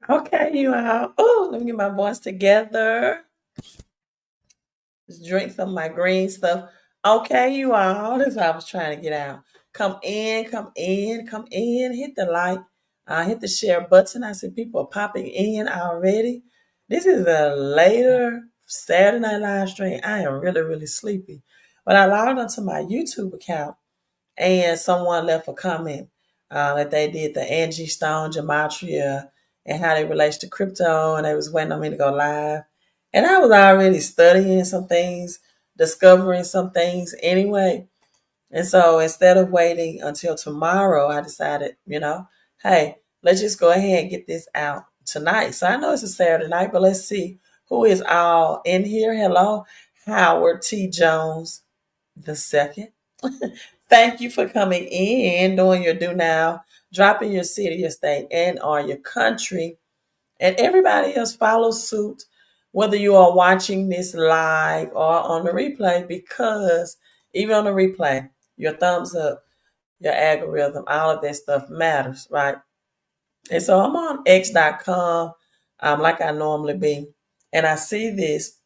Okay, you all. Oh, let me get my voice together. Just drink some of my green stuff. Okay, you all. That's what I was trying to get out. Come in, come in, come in. Hit the like. Hit the share button. I see people are popping in already. This is a later Saturday night live stream. I am really, really sleepy. But I logged onto my YouTube account and someone left a comment that they did the Angie Stone Gematria and how they relate to crypto, and they was waiting on me to go live. And I was already studying some things, discovering some things anyway. And so instead of waiting until tomorrow, I decided, hey, let's just go ahead and get this out tonight. So I know it's a Saturday night, but let's see who is all in here. Hello, Howard T. Jones the second. Thank you for coming in, doing your do now, dropping your city, your state, and or your country. And everybody else follow suit, whether you are watching this live or on the replay, because even on the replay, your thumbs up, your algorithm, all of that stuff matters, right? And so I'm on x.com, like I normally be. And I see this,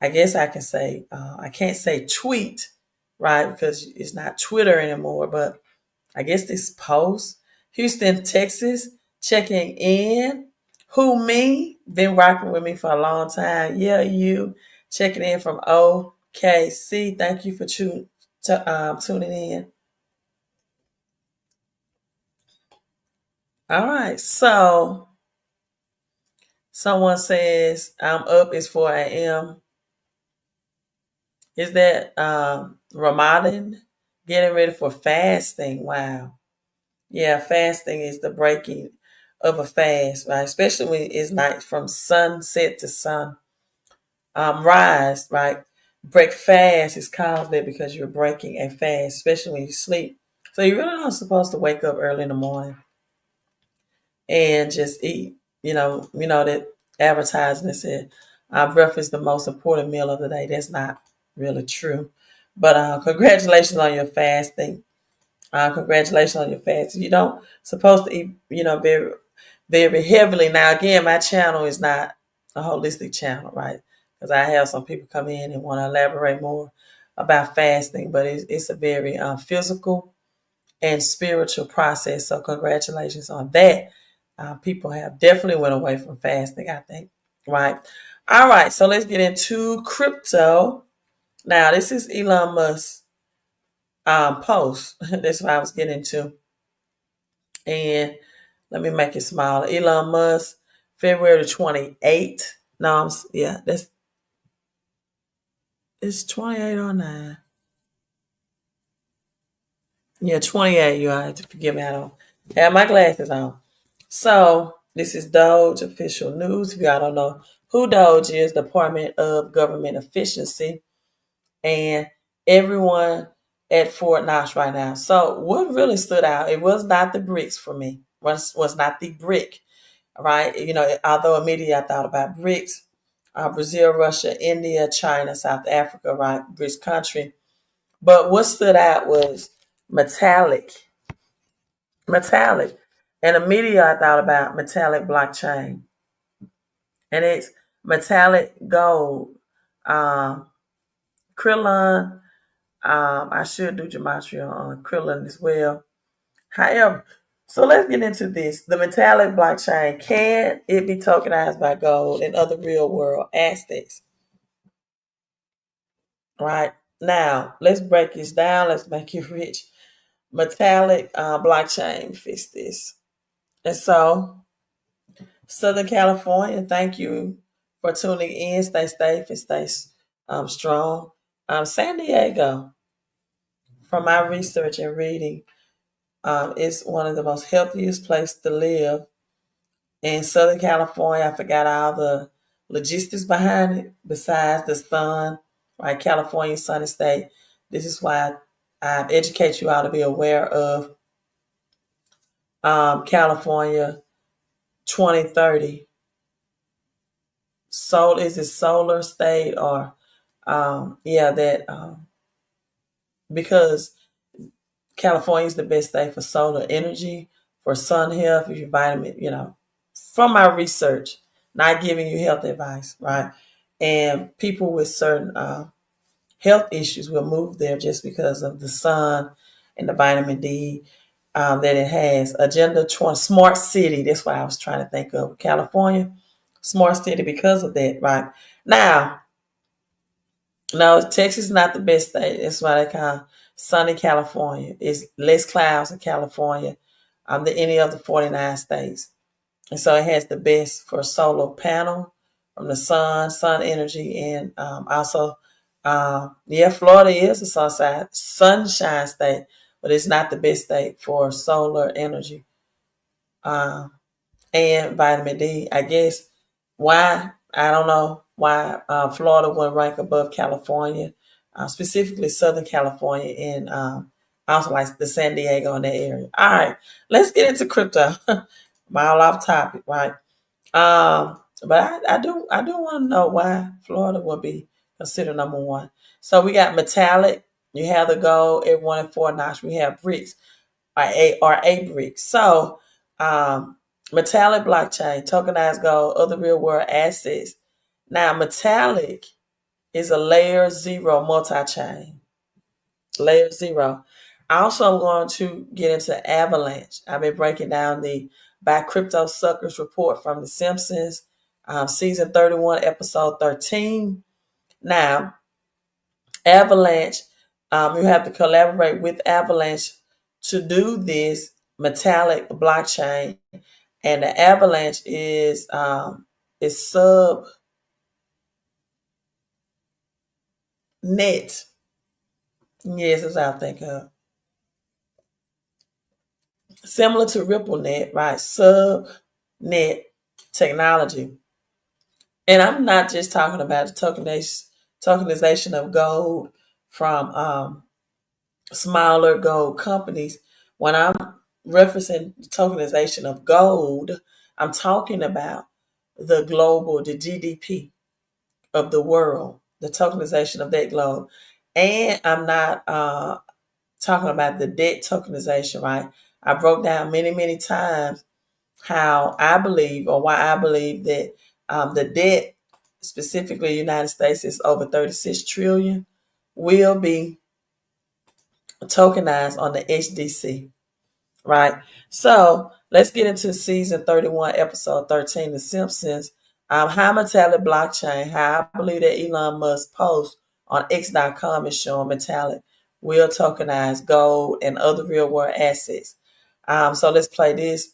I guess I can say, I can't say tweet, right? Because it's not Twitter anymore, but I guess this post, Houston, Texas, checking in. Who me? Been rocking with me for a long time. Yeah, you checking in from OKC. Thank you for tuning in. All right. So someone says I'm up. It's 4 a.m. Is that Ramadan? Getting ready for fasting. Wow. Yeah, fasting is the breaking of a fast, right? Especially when it's night from sunset to sun rise, right? Break fast is called that because you're breaking a fast, especially when you sleep. So you're really not supposed to wake up early in the morning and just eat. That advertising that said breakfast is the most important meal of the day. That's not really true. But congratulations on your fasting. Congratulations on your fast. You don't supposed to eat, very, very heavily. Now, again, my channel is not a holistic channel, right? Because I have some people come in and want to elaborate more about fasting, but it's a very physical and spiritual process. So, congratulations on that. People have definitely went away from fasting, I think, right? All right, so let's get into crypto. Now, this is Elon Musk post. That's what I was getting to. And let me make it smaller. Elon Musk, February 28th. No, yeah, it's 28 or 9. Yeah, 28. You have to forgive me. I don't have my glasses on. So this is Doge official news. If y'all don't know who Doge is, Department of Government Efficiency, and everyone at Fort Knox right now. So what really stood out? It was not the bricks for me. Was not the brick, right? Although immediately I thought about BRICS, Brazil, Russia, India, China, South Africa, right? BRICS country. But what stood out was metallic, metallic. And immediately I thought about metallic blockchain. And it's metallic gold, um, Krillon. I should do Gematria on Krillon as well. However, so let's get into this. The metallic blockchain, can it be tokenized by gold and other real world assets? Right. Now, let's break this down. Let's make it rich. Metallic blockchain, fix this. And so, Southern California, thank you for tuning in. Stay safe and stay strong. San Diego, from my research and reading, is one of the most healthiest places to live in Southern California. I forgot all the logistics behind it, besides the sun, right? California, sunny state. This is why I educate you all to be aware of California 2030. Is it solar state or that because California is the best state for solar energy, for sun health, for your vitamin, from my research, not giving you health advice, right? And people with certain health issues will move there just because of the sun and the vitamin D that it has. Agenda 20, smart city. That's what I was trying to think of. California, smart city because of that, right? Now, no, Texas is not the best state. That's why they call sunny California. It's less clouds in California than any of the 49 states. And so it has the best for solar panel from the sun energy, and also, yeah, Florida is a sunshine state, but it's not the best state for solar energy uh, and vitamin D. I guess why, I don't know why Florida wouldn't rank above California, specifically Southern California, and also like the San Diego in that area. All right, let's get into crypto. Mile off topic, right? But I do want to know why Florida would be considered number one. So we got metallic. You have the gold at 1 and 4 notch. We have bricks, or a brick. So metallic blockchain, tokenized gold, other real world assets. Now metallic is a layer zero multi-chain. Layer zero. Also, I'm going to get into Avalanche. I've been breaking down the By Crypto Suckers report from The Simpsons, season 31, episode 13. Now, Avalanche, you have to collaborate with Avalanche to do this metallic blockchain. And the Avalanche is subnet. Yes, that's what I think of. Similar to RippleNet, right? Subnet technology. And I'm not just talking about the tokenization of gold from smaller gold companies. When I'm referencing tokenization of gold, I'm talking about the GDP of the world, the tokenization of that globe. And I'm not talking about the debt tokenization, right? I broke down many, many times how I believe, or why I believe that the debt, specifically the United States, is over 36 trillion, will be tokenized on the HDC, right? So let's get into season 31, episode 13, The Simpsons. High metallic blockchain, how I believe that Elon Musk post on X.com is showing metallic will tokenize gold and other real world assets. So let's play this.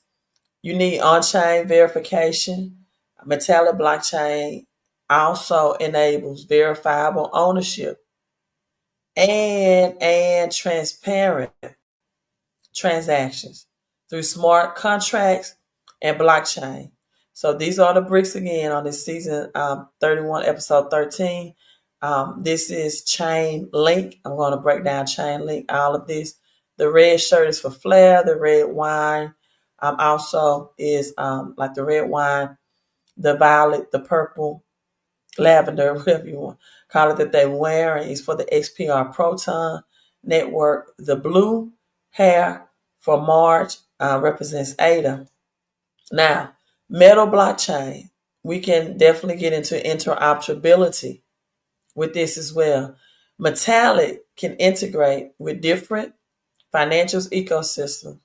You need on-chain verification. Metallic blockchain also enables verifiable ownership and transparent transactions through smart contracts and blockchain. So these are the bricks again on this season 31, episode 13. This is Chain Link. I'm going to break down Chain Link, all of this. The red shirt is for flair. The red wine also is like the red wine, the violet, the purple, lavender, whatever you want. Call it that they're wearing is for the XPR Proton Network. The blue hair for March represents ADA. Now, metal blockchain, we can definitely get into interoperability with this as well. Metallic can integrate with different financial ecosystems.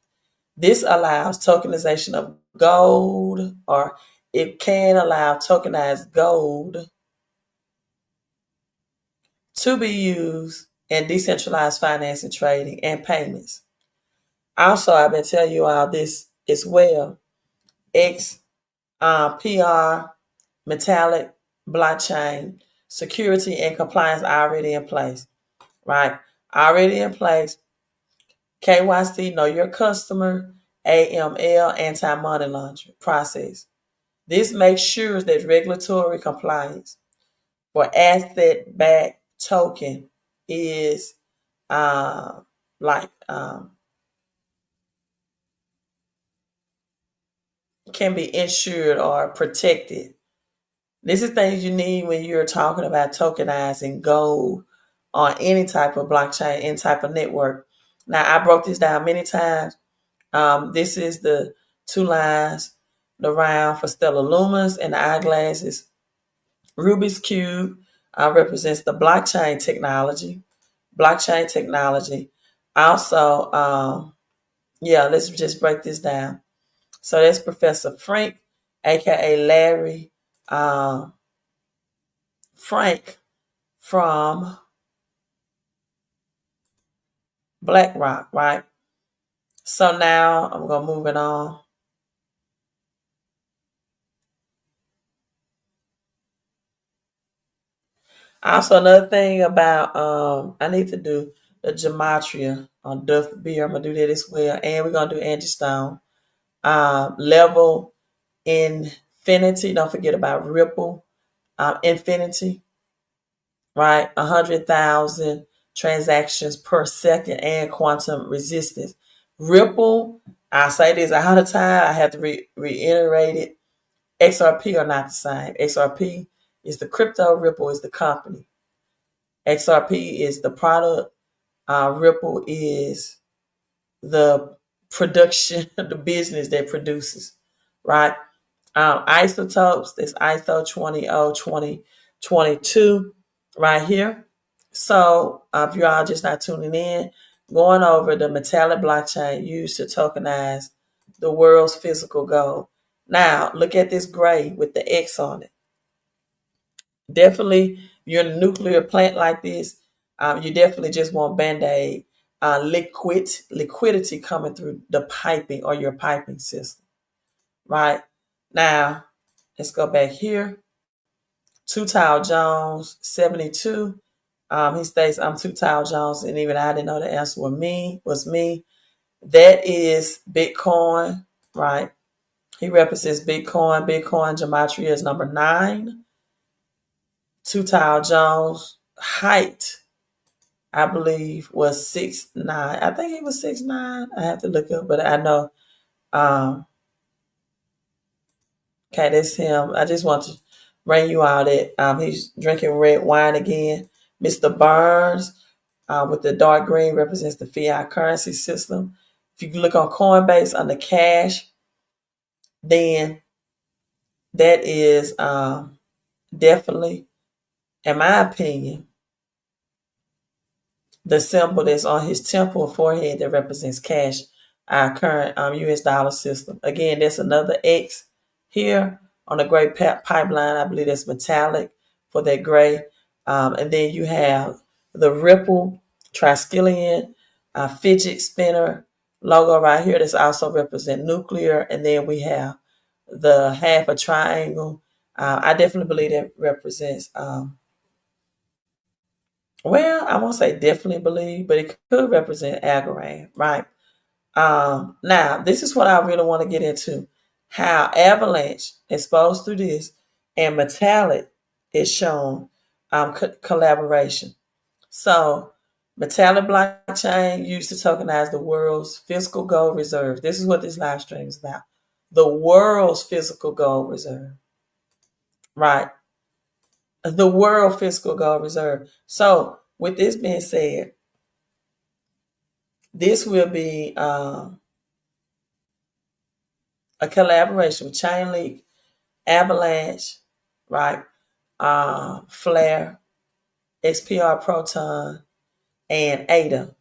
This allows tokenization of gold, or it can allow tokenized gold to be used in decentralized finance and trading and payments. Also, I've been telling you all this as well. XPR, metallic, blockchain, security and compliance are already in place, right? Already in place. KYC, know your customer, AML, anti-money laundering process. This makes sure that regulatory compliance for asset-backed token is uh, like can be insured or protected. This is things you need when you're talking about tokenizing gold on any type of blockchain, any type of network. Now, I broke this down many times. This is the two lines. the round for stellar lumens and the eyeglasses. Rubik's Cube represents the blockchain technology. Blockchain technology. Also, yeah, let's just break this down. So that's Professor Frank, aka Larry Frank from BlackRock, right? So now I'm gonna move it on. Also, another thing about I need to do the Gematria on Duff Beer. I'm gonna do that as well, and we're gonna do Angie Stone. Level infinity. Don't forget about Ripple infinity. Right, 100,000 transactions per second, and quantum resistance. Ripple. I say this ahead of time. I have to reiterate it. XRP are not the same. XRP is the crypto. Ripple is the company. XRP is the product. Ripple is the production, the business that produces, right? Isotopes, this ISO 2002022 right here. So if you all just not tuning in, going over the metallic blockchain used to tokenize the world's physical gold. Now, look at this gray with the X on it. Definitely, you're in a nuclear plant like this, you definitely just want Band-Aid liquidity coming through the piping or your piping system, right? Now, let's go back here. Two Tile Jones, 72. He states, I'm Two Tile Jones, and even I didn't know the answer was me. That is Bitcoin, right? He represents Bitcoin. Bitcoin Gematria is number 9. Two Tile Jones height, I believe, was 6'9". I think he was 6'9". I have to look up, but I know. Okay, that's him. I just want to bring you out that he's drinking red wine again. Mr. Burns with the dark green represents the fiat currency system. If you look on Coinbase under cash, then that is definitely, in my opinion, the symbol that's on his temple or forehead that represents cash, our current US dollar system. Again, there's another X here on the gray pipeline. I believe that's metallic for that gray. And then you have the Ripple Triskelion fidget spinner logo right here. That's also represent nuclear. And then we have the half a triangle. I definitely believe that represents well, I won't say definitely believe, but it could represent Algorand, right? Now, this is what I really want to get into. How Avalanche exposed through this and Metallic is shown collaboration. So, Metallic blockchain used to tokenize the world's physical gold reserve. This is what this live stream is about. The world's physical gold reserve, right? The world physical gold reserve. So, with this being said, this will be a collaboration with Chainlink, Avalanche, right? Flare, XPR Proton, and ADA.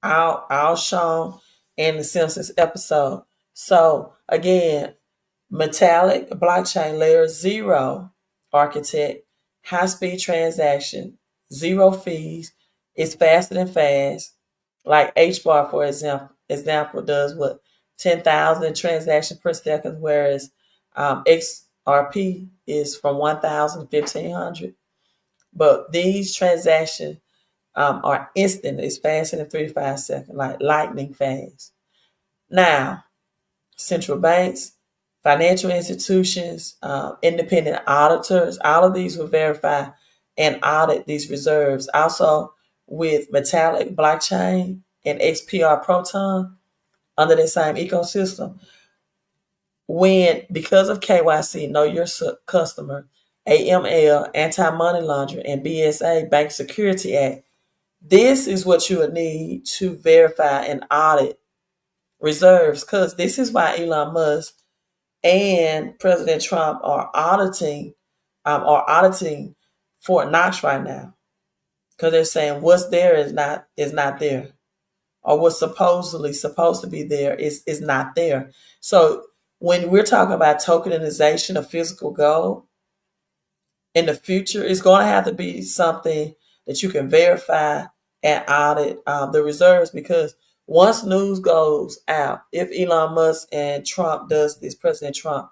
All shown in the Simpsons episode. So again, metallic blockchain layer 0 architect, high speed transaction, 0 fees. It's faster than fast. Like HBAR, for example does what 10,000 transactions per second, whereas XRP is from 1,000 to 1,500. But these transactions are instant. It's faster than 3 to 5 seconds, like lightning fast. Now, central banks, financial institutions, independent auditors, all of these will verify and audit these reserves. Also, with metallic blockchain and XPR Proton under the same ecosystem, when because of KYC, know your customer, AML, anti-money laundering, and BSA, Bank Security Act, this is what you would need to verify and audit reserves, because this is why Elon Musk and President Trump are auditing Fort Knox right now, because they're saying what's there is not there, or what's supposedly supposed to be there is not there. So when we're talking about tokenization of physical gold in the future, it's going to have to be something that you can verify and audit the reserves, because once news goes out, if Elon Musk and Trump does this, President Trump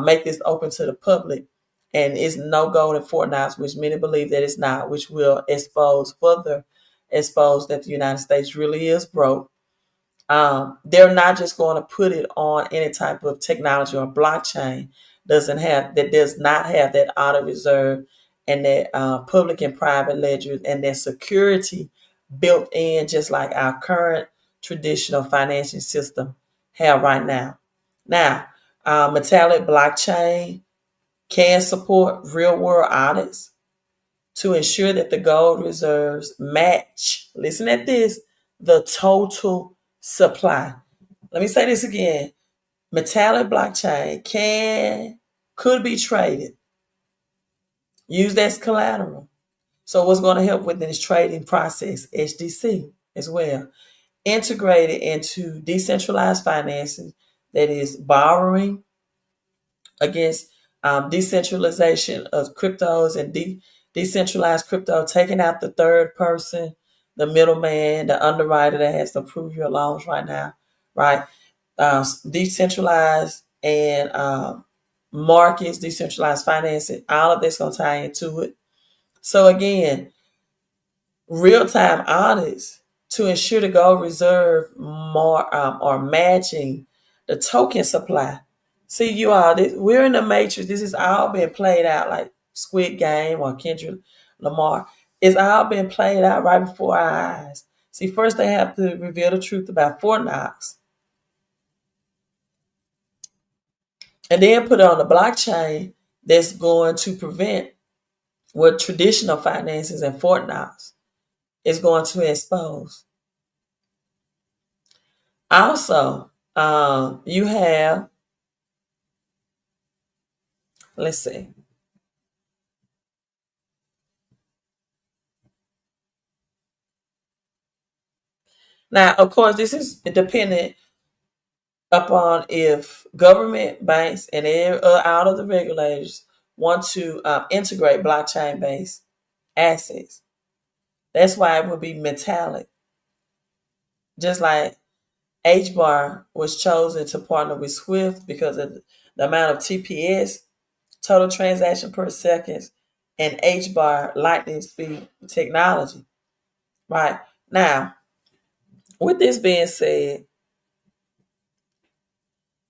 make this open to the public, and it's no gold in Fort Knox, which many believe that it's not, which will further expose that the United States really is broke. They're not just going to put it on any type of technology or blockchain does not have that auto reserve and that public and private ledgers and that security built in, just like our current traditional financial system have right now. Now, metallic blockchain can support real world audits to ensure that the gold reserves match, listen at this, the total supply. Let me say this again. Metallic blockchain could be traded, used as collateral. So what's going to help with this trading process? HDC as well. Integrated into decentralized financing, that is borrowing against decentralization of cryptos and decentralized crypto, taking out the third person, the middleman, the underwriter that has to approve your loans right now, right? Decentralized and markets, decentralized financing, all of this going to tie into it. So again, real-time audits to ensure the gold reserve more are matching the token supply. See, you all, we're in the matrix. This has all been played out like Squid Game or Kendrick Lamar. It's all been played out right before our eyes. See, first they have to reveal the truth about Fort Knox, and then put it on the blockchain that's going to prevent what traditional finances and Fort Knox is going to expose. Also, you have, let's see. Now, of course, this is dependent upon if government, banks, and all of the regulators want to integrate blockchain based assets. That's why it would be metallic. Just like HBAR was chosen to partner with Swift because of the amount of TPS, total transaction per second, and HBAR lightning speed technology. Right now, with this being said,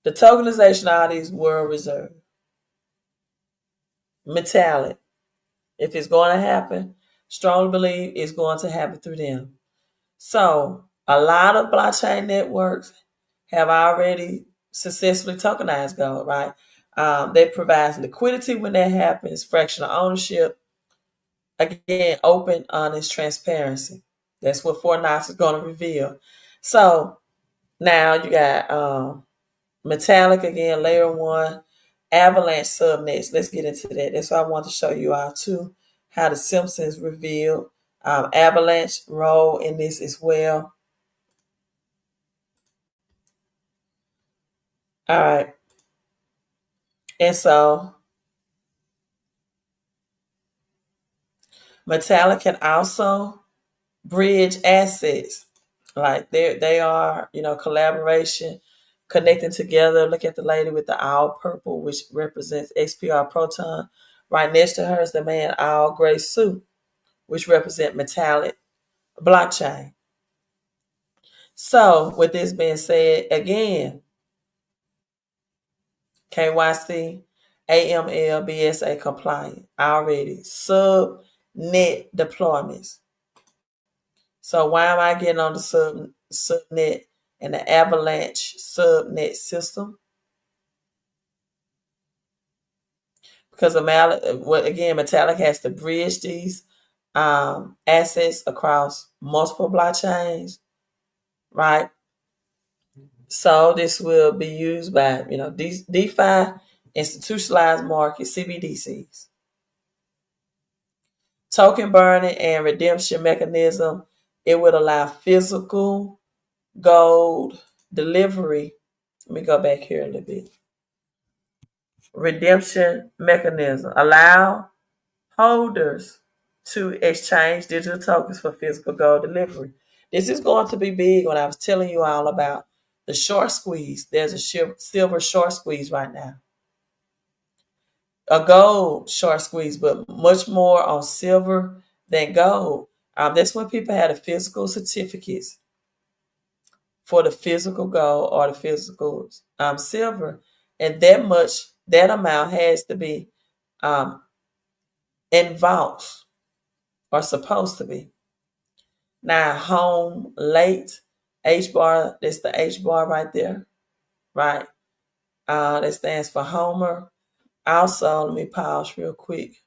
the tokenization of these world reserve, metallic, if it's going to happen, strongly believe it's going to happen through them. So a lot of blockchain networks have already successfully tokenized gold, right? That provides liquidity when that happens, fractional ownership, again, open, honest transparency. That's what Fort Knox is going to reveal. So now you got metallic again, layer one, avalanche subnets. Let's get into that. That's what I want to show you all too, how the Simpsons revealed avalanche role in this as well. All right. And so metallic can also bridge assets. Like they are, collaboration, connecting together. Look at the lady with the all purple, which represents XPR Proton. Right next to her is the man all gray suit, which represent metallic blockchain. So, with this being said, again, KYC, AML, BSA compliant already. Subnet deployments. So, why am I getting on the subnet and the Avalanche subnet system? Because Metallic has to bridge these assets across multiple blockchains, right? So this will be used by, DeFi, institutionalized market, CBDCs. Token burning and redemption mechanism. It would allow physical gold delivery. Let me go back here a little bit. Redemption mechanism. Allow holders to exchange digital tokens for physical gold delivery. This is going to be big when I was telling you all about the short squeeze. There's a silver short squeeze right now. A gold short squeeze, but much more on silver than gold. That's when people had the physical certificates for the physical gold or the physical silver, and that amount has to be um, in vaults or supposed to be. Now, home late H bar. That's the H bar right there, right? That stands for Homer. Also, let me pause real quick.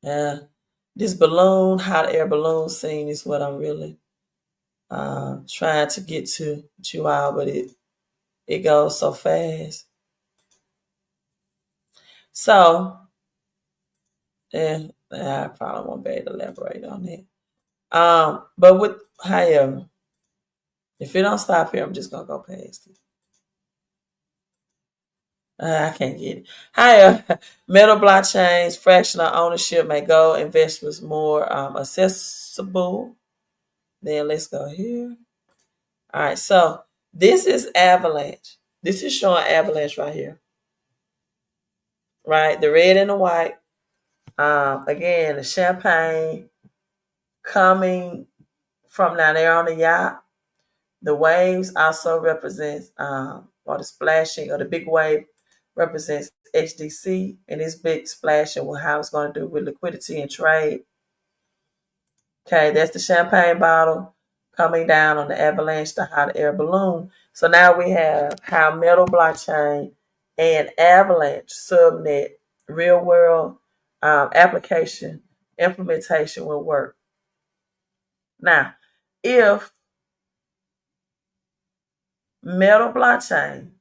This balloon, hot air balloon scene is what I'm really trying to get to you all, but it goes so fast. So, I probably won't be able to elaborate on that. But with however, if it don't stop here, I'm just gonna go past it. I can't get it. However, metal blockchains, fractional ownership make gold investors more accessible. Then let's go here. All right, so this is Avalanche. This is showing Avalanche right here. Right, the red and the white. Again, the champagne coming from down there on the yacht. The waves also represents, or the splashing, or the big wave represents HDC, and this big splashing, how it's going to do with liquidity and trade. Okay, that's the champagne bottle coming down on the avalanche, the hot air balloon. So now we have how metal blockchain and avalanche subnet real world application implementation will work. Now, if metal blockchain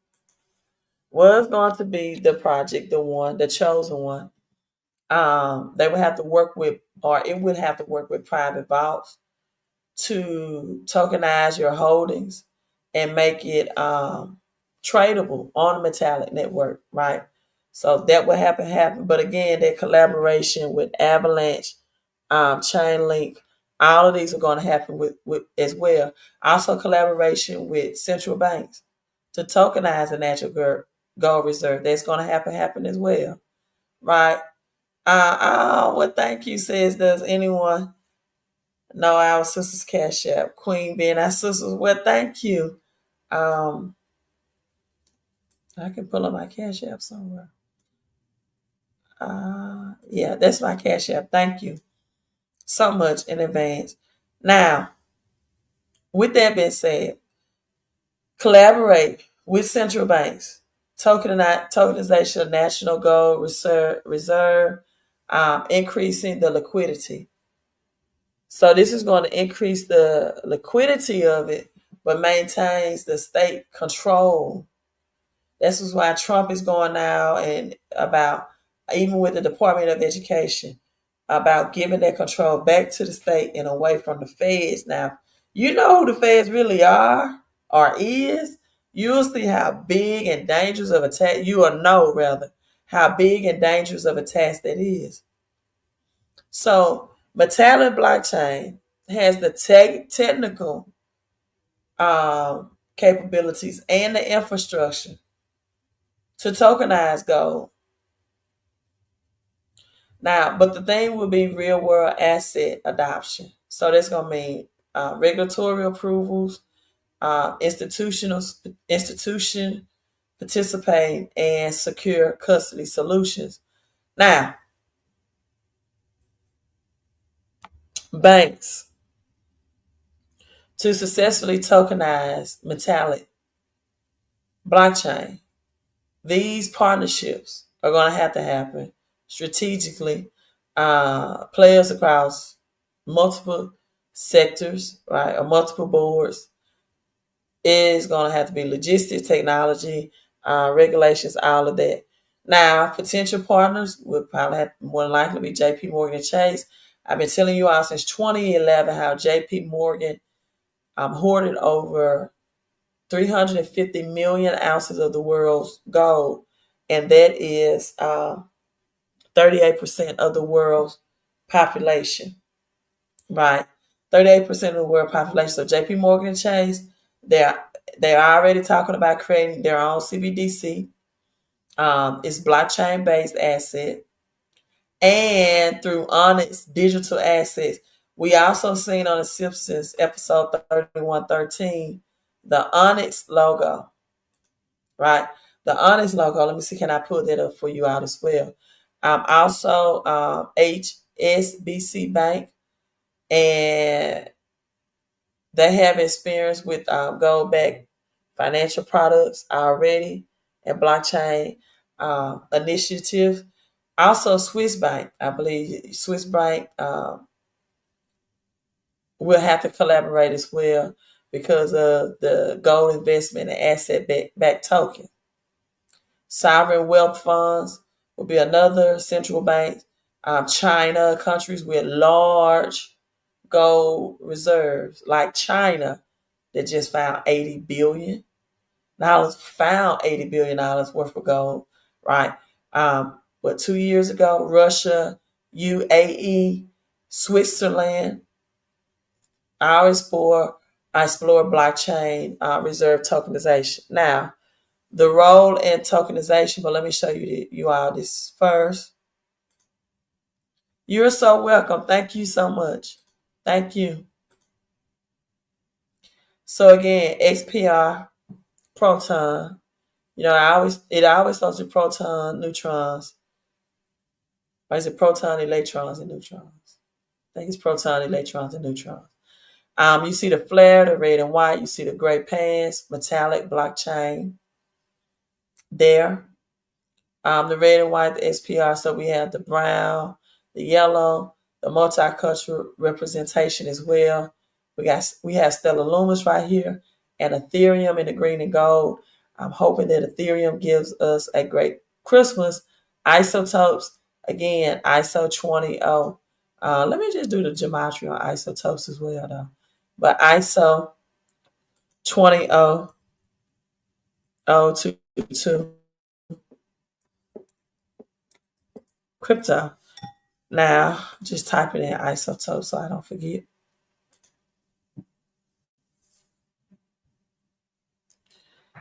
was going to be the project, the one, the chosen one, they would have to work with, or it would have to work with private vaults to tokenize your holdings and make it tradable on the metallic network, right? So that would happen. But again, that collaboration with Avalanche, Chainlink, all of these are going to happen with as well. Also, collaboration with central banks to tokenize the natural gold reserve. That's going to happen as well, right? Well, thank you, says, does anyone know our sister's cash app? Queen being our sisters. Well, thank you. I can pull up my cash app somewhere. Yeah, that's my cash app. Thank you so much in advance. Now, with that being said, collaborate with central banks, tokenization of national gold reserve, increasing the liquidity. So this is going to increase the liquidity of it, but maintains the state control. This is why Trump is going now and about, even with the Department of Education, about giving that control back to the state and away from the feds. Now, you know who the feds really are or is. You'll see how big and dangerous of a task, you will know rather, how big and dangerous of a task that is. So, Metallic Blockchain has the technical capabilities and the infrastructure to tokenize gold. Now, but the thing will be real world asset adoption. So that's going to mean regulatory approvals, institution participate, and secure custody solutions. Now, banks to successfully tokenize metallic blockchain. These partnerships are going to happen strategically. Players across multiple sectors, right, or multiple boards, is going to have to be logistics, technology, regulations, all of that. Now, potential partners would probably have more than likely be JP Morgan and Chase. I've been telling you all since 2011 how JP Morgan hoarded over 350 million ounces of the world's gold, and that is 38% of the world's population, right? 38% of the world population. So JP Morgan and Chase, they're they're already talking about creating their own CBDC. It's blockchain based asset, and through Onyx digital assets. We also seen on the Simpsons episode 3113 the Onyx logo, right? The Onyx logo. Let me see, can I pull that up for you out as well? Also, HSBC Bank, and they have experience with gold backed financial products already and blockchain initiatives. Also, Swiss Bank, I believe Swiss Bank will have to collaborate as well because of the gold investment and asset backed token. Sovereign wealth funds will be another central bank. China, countries with large gold reserves, like China, that just found $80 billion, found $80 billion worth of gold, right? But 2 years ago, Russia, UAE, Switzerland, I explore blockchain reserve tokenization. Now, the role in tokenization, but let me show you all this first. You're so welcome. Thank you so much. Thank you. So again, XPR, proton. It always starts with proton, neutrons. Or is it proton, electrons, and neutrons? I think it's proton, electrons, and neutrons. You see the flare, the red and white. You see the gray pants, metallic blockchain there. The red and white, the SPR. So we have the brown, the yellow, the multicultural representation as well. We have Stellar Lumis right here, and Ethereum in the green and gold. I'm hoping that Ethereum gives us a great Christmas. Isotopes, again, ISO 20. Let me just do the gematria on isotopes as well, though. But ISO 20022 crypto. Now, just typing in isotope so I don't forget.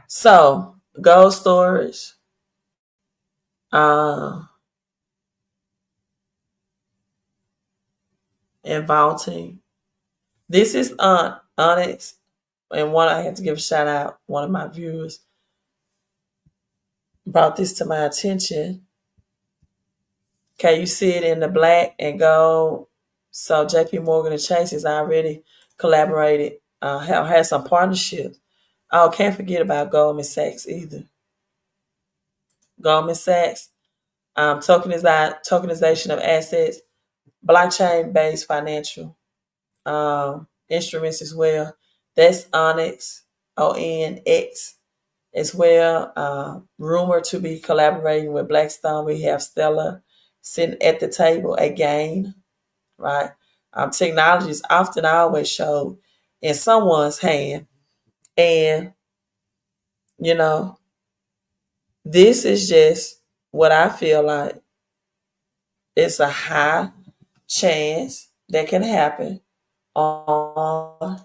So, gold storage, and vaulting. This is Onyx, and one I have to give a shout out. One of my viewers brought this to my attention. Okay, you see it in the black and gold. So JP Morgan and Chase has already collaborated, have had some partnerships. Oh, can't forget about Goldman Sachs either. Goldman Sachs, tokenization of assets, blockchain-based financial instruments as well. That's Onyx, ONX as well. Rumored to be collaborating with Blackstone. We have Stellar sitting at the table again, right? Technology is often always showed in someone's hand. And, you know, this is just what I feel like it's a high chance that can happen on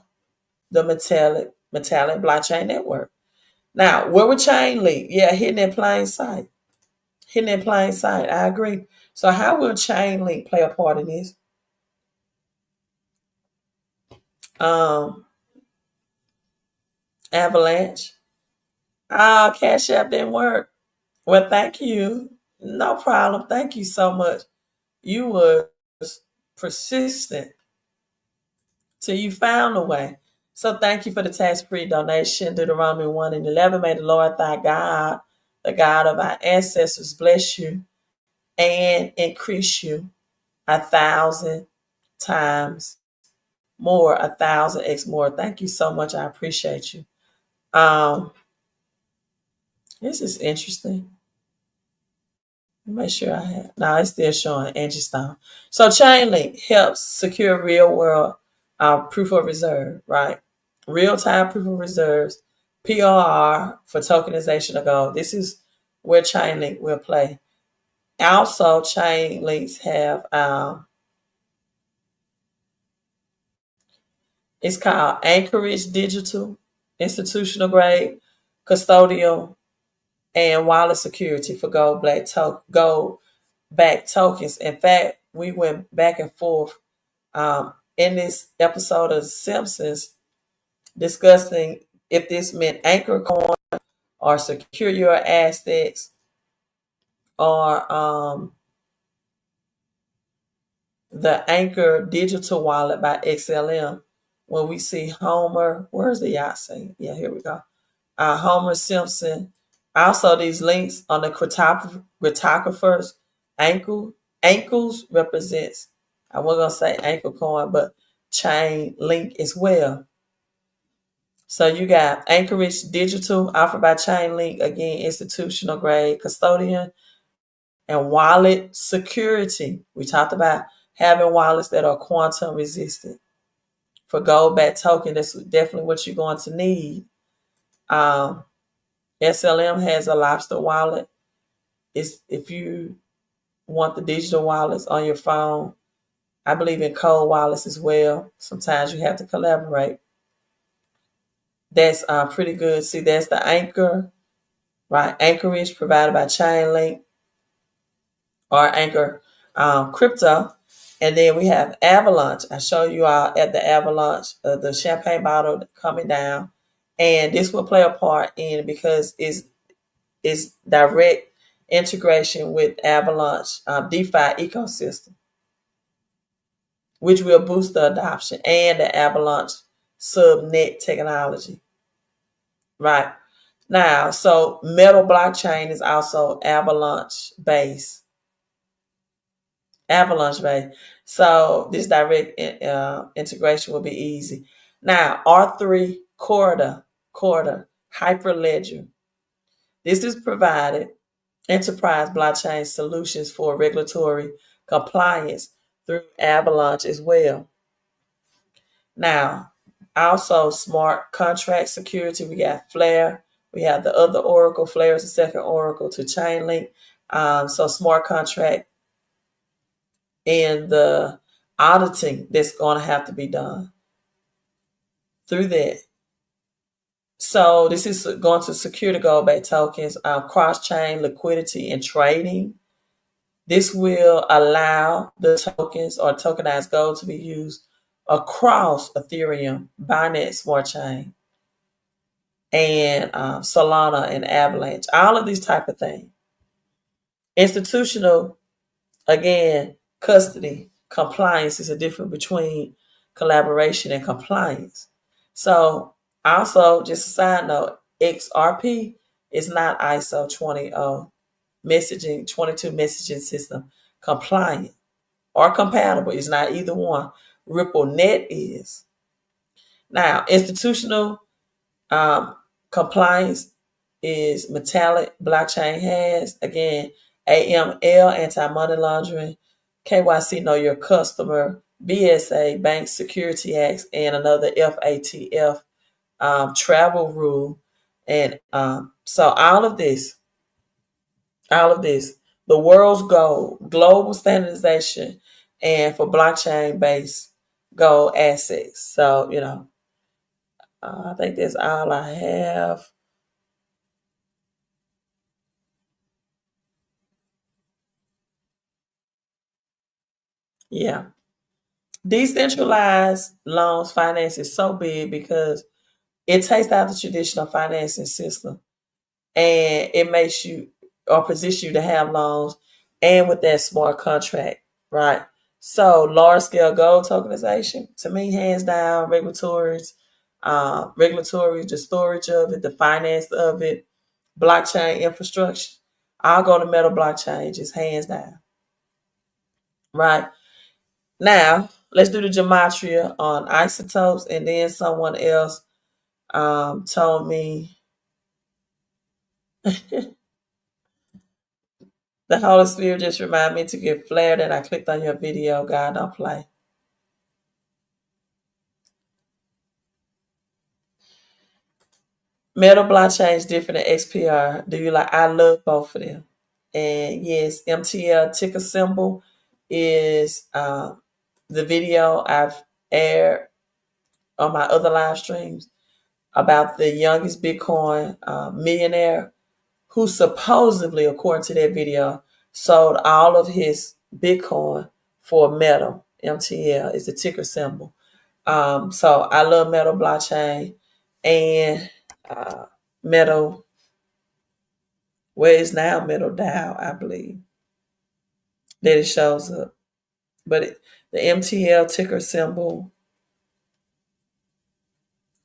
the metallic blockchain network. Now, where would chain leak? Yeah, hidden in plain sight. Hidden in plain sight. I agree. So how will chain link play a part in this? Um, Avalanche. Ah, Cash App didn't work. Well, thank you. No problem. Thank you so much. You was persistent till you found a way. So thank you for the tax-free donation. Deuteronomy 1 and 11. May the Lord thy God, the God of our ancestors, bless you and increase you 1,000 times more, 1,000x more. Thank you so much. I appreciate you. Um, this is interesting. Make sure I have. No, it's still showing Angie Stone. So Chainlink helps secure real world proof of reserve, right? Real time proof of reserves, PRR for tokenization of gold. This is where Chainlink will play. Also, Chainlinks have it's called Anchorage Digital, institutional grade, custodial, and wallet security for gold backed tokens. In fact, we went back and forth in this episode of The Simpsons discussing if this meant anchor coin or secure your assets or the Anchor Digital Wallet by XLM. When we see Homer, where's the yacht scene? Yeah, here we go. Homer Simpson. Also, these links on the cryptographers' ankles represents, I wasn't going to say ankle coin, but chain link as well. So you got Anchorage Digital offered by Chainlink, again, institutional grade custodian, and wallet security. We talked about having wallets that are quantum resistant. For gold backed token, that's definitely what you're going to need. Um, SLM has a lobster wallet. It's if you want the digital wallets on your phone. I believe in cold wallets as well. Sometimes you have to collaborate. That's pretty good. See, that's the anchor, right? Anchorage provided by Chainlink or Anchor Crypto. And then we have Avalanche. I show you all at the Avalanche, the champagne bottle coming down. And this will play a part in because it's direct integration with Avalanche DeFi ecosystem, which will boost the adoption and the Avalanche subnet technology. Right. Now, so Metal blockchain is also Avalanche based. So this direct integration will be easy. Now, R3 Corda Hyperledger. This is provided enterprise blockchain solutions for regulatory compliance through Avalanche as well. Now, also smart contract security. We got Flare. We have the other Oracle. Flare is the second Oracle to Chainlink. So smart contract and the auditing that's going to have to be done through that. So this is going to secure the gold-backed tokens, cross-chain liquidity and trading. This will allow the tokens or tokenized gold to be used across Ethereum, Binance Smart Chain, and Solana and Avalanche. All of these type of things. Institutional, again, custody, compliance is a difference between collaboration and compliance. So also, just a side note, XRP is not ISO 22 messaging system compliant or compatible. It's not either one. RippleNet is. Now, institutional compliance is metallic blockchain has, again, AML, anti-money laundering, KYC, know your customer, BSA, Bank Security Acts, and another FATF travel rule. And so all of this, the world's goal, global standardization, and for blockchain based gold assets. So, I think that's all I have. Yeah. Decentralized loans finance is so big because it takes out the traditional financing system and it makes you or position you to have loans and with that smart contract, right? So large scale gold tokenization, to me, hands down, regulatory, the storage of it, the finance of it, blockchain infrastructure. I'll go to metal blockchain, just hands down. Right. Now, let's do the gematria on isotopes, and then someone else told me the Holy Spirit just reminded me to get flared, and I clicked on your video. God, don't play. Metal blockchain is different than XPR. Do you like? I love both of them. And yes, MTL ticker symbol is the video I've aired on my other live streams about the youngest Bitcoin millionaire who supposedly, according to that video, sold all of his Bitcoin for metal. MTL is the ticker symbol. So I love metal blockchain and metal, where is now metal Dow, I believe, that it shows up. But the MTL ticker symbol,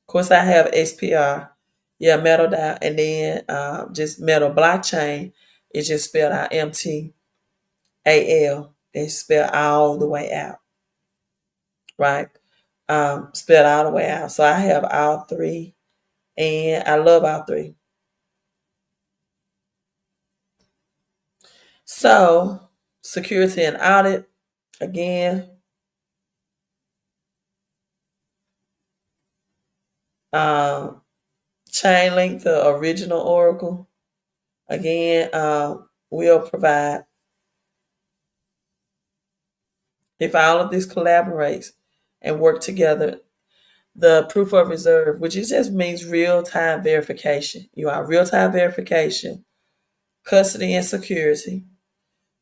of course, I have SPR, yeah, metal Dow, and then just metal blockchain is just spelled out MTAL. It's spelled all the way out, right? Spelled all the way out. So I have all three, and I love all three. So security and audit, again, um, chain link to original Oracle. Again, will provide, if all of this collaborates and work together, the proof of reserve, which just means real time verification. You are real time verification, custody and security.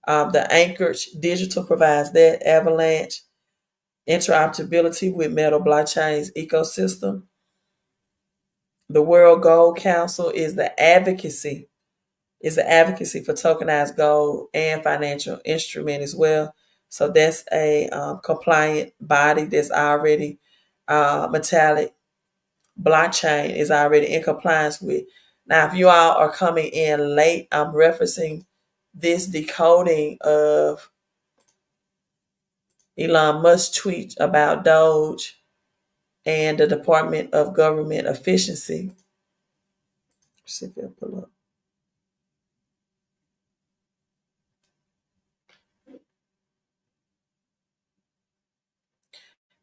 The Anchorage Digital provides that. Avalanche, interoperability with Metal Blockchain's ecosystem. The World Gold Council is the advocacy for tokenized gold and financial instrument as well. So that's a compliant body that's already metallic blockchain is already in compliance with. Now, if you all are coming in late, I'm referencing this decoding of Elon Musk tweet about Doge and the Department of Government Efficiency. Let's see if it'll pull up.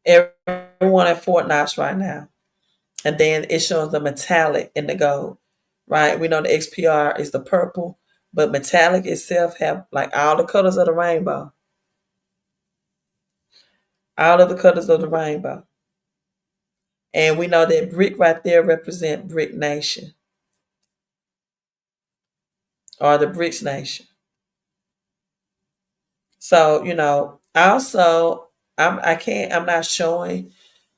Everyone at Fort Knox right now. And then it shows the metallic in the gold, right? We know the XPR is the purple, but metallic itself have like all the colors of the rainbow. All of the colors of the rainbow. And we know that brick right there represent Brick Nation or the BRICS Nation. So, also I'm not showing.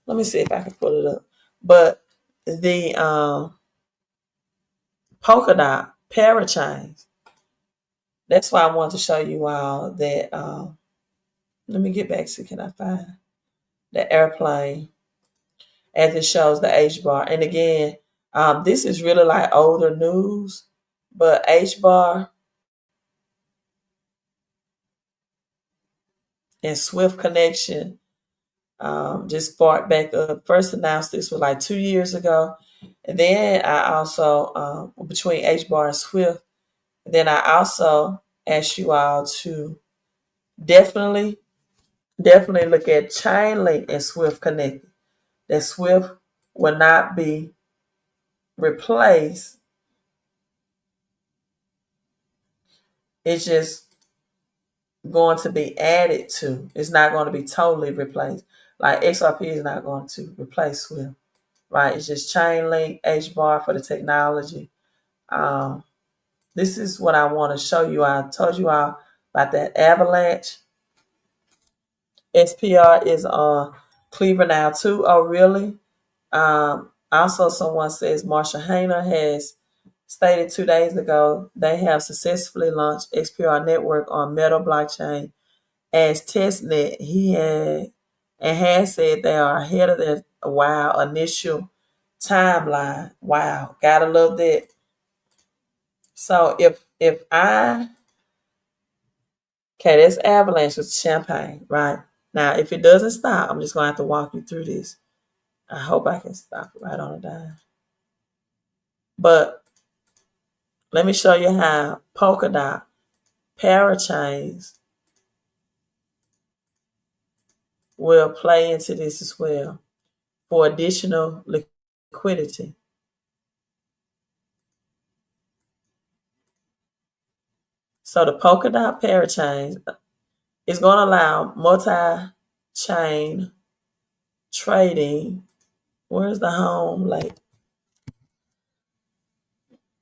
Let me see if I can pull it up. But the polka dot parachains. That's why I wanted to show you all that. Let me get back. See, can I find the airplane as it shows the H bar? And again, this is really like older news, but H bar and Swift connection just sparked back up. First announced this was like 2 years ago, and then I also between H bar and Swift. Then I also asked you all to definitely, definitely look at Chainlink and Swift connected. That Swift will not be replaced. It's just going to be added to. It's not going to be totally replaced. Like XRP is not going to replace Swift, right? It's just Chainlink, HBAR for the technology. This is what I want to show you. I told you all about that Avalanche. SPR is on Cleaver now too. Oh, really? Also, someone says Marshall Hayner has stated 2 days ago they have successfully launched XPR network on Metal blockchain as testnet. He had and has said they are ahead of their initial timeline. Wow, gotta love that. So if I, okay, that's Avalanche with champagne, right? Now, if it doesn't stop, I'm just going to have to walk you through this. I hope I can stop it right on a dime. But let me show you how polka dot parachains will play into this as well for additional liquidity. So the polka dot parachains is going to allow multi-chain trading. Where's the home? Like,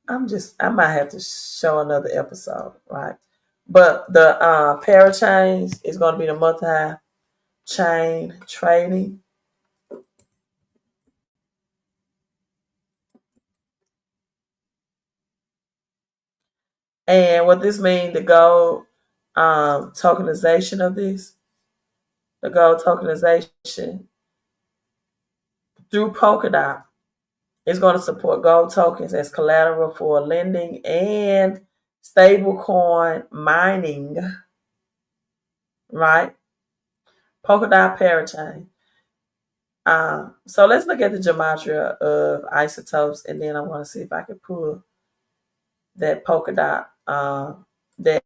I might have to show another episode, right? But the parachains is going to be the multi-chain trading. And what this means, the gold tokenization of this, the gold tokenization through Polkadot is going to support gold tokens as collateral for lending and stablecoin mining, right? Polkadot parachain. So let's look at the gematria of isotopes, and then I want to see if I can pull that polka dot, that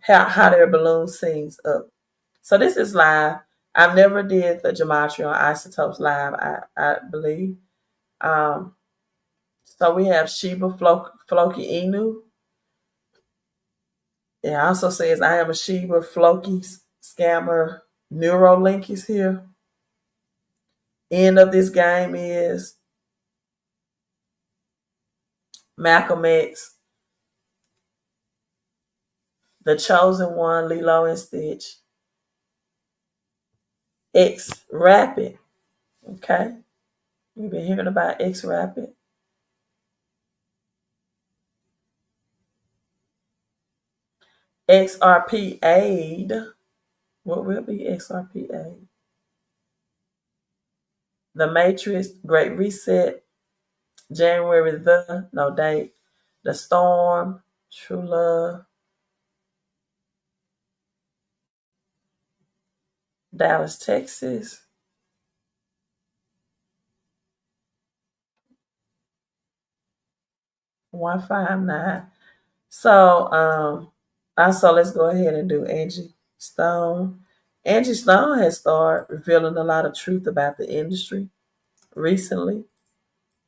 how their balloon sings up. So this is live. I've never did the gematria on isotopes live. I believe. So we have Sheba Floki Inu. It also says I am a Sheba Floki scammer. Neuralink is here. End of this game is Malcolm X, The Chosen One, Lilo and Stitch, X Rapid. Okay, you've been hearing about X Rapid. XRP Aid. What will be XRP Aid? The Matrix, Great Reset, January the, no date, The Storm, True Love, Dallas, Texas, 159. So also let's go ahead and do Angie Stone. Angie Stone has started revealing a lot of truth about the industry recently.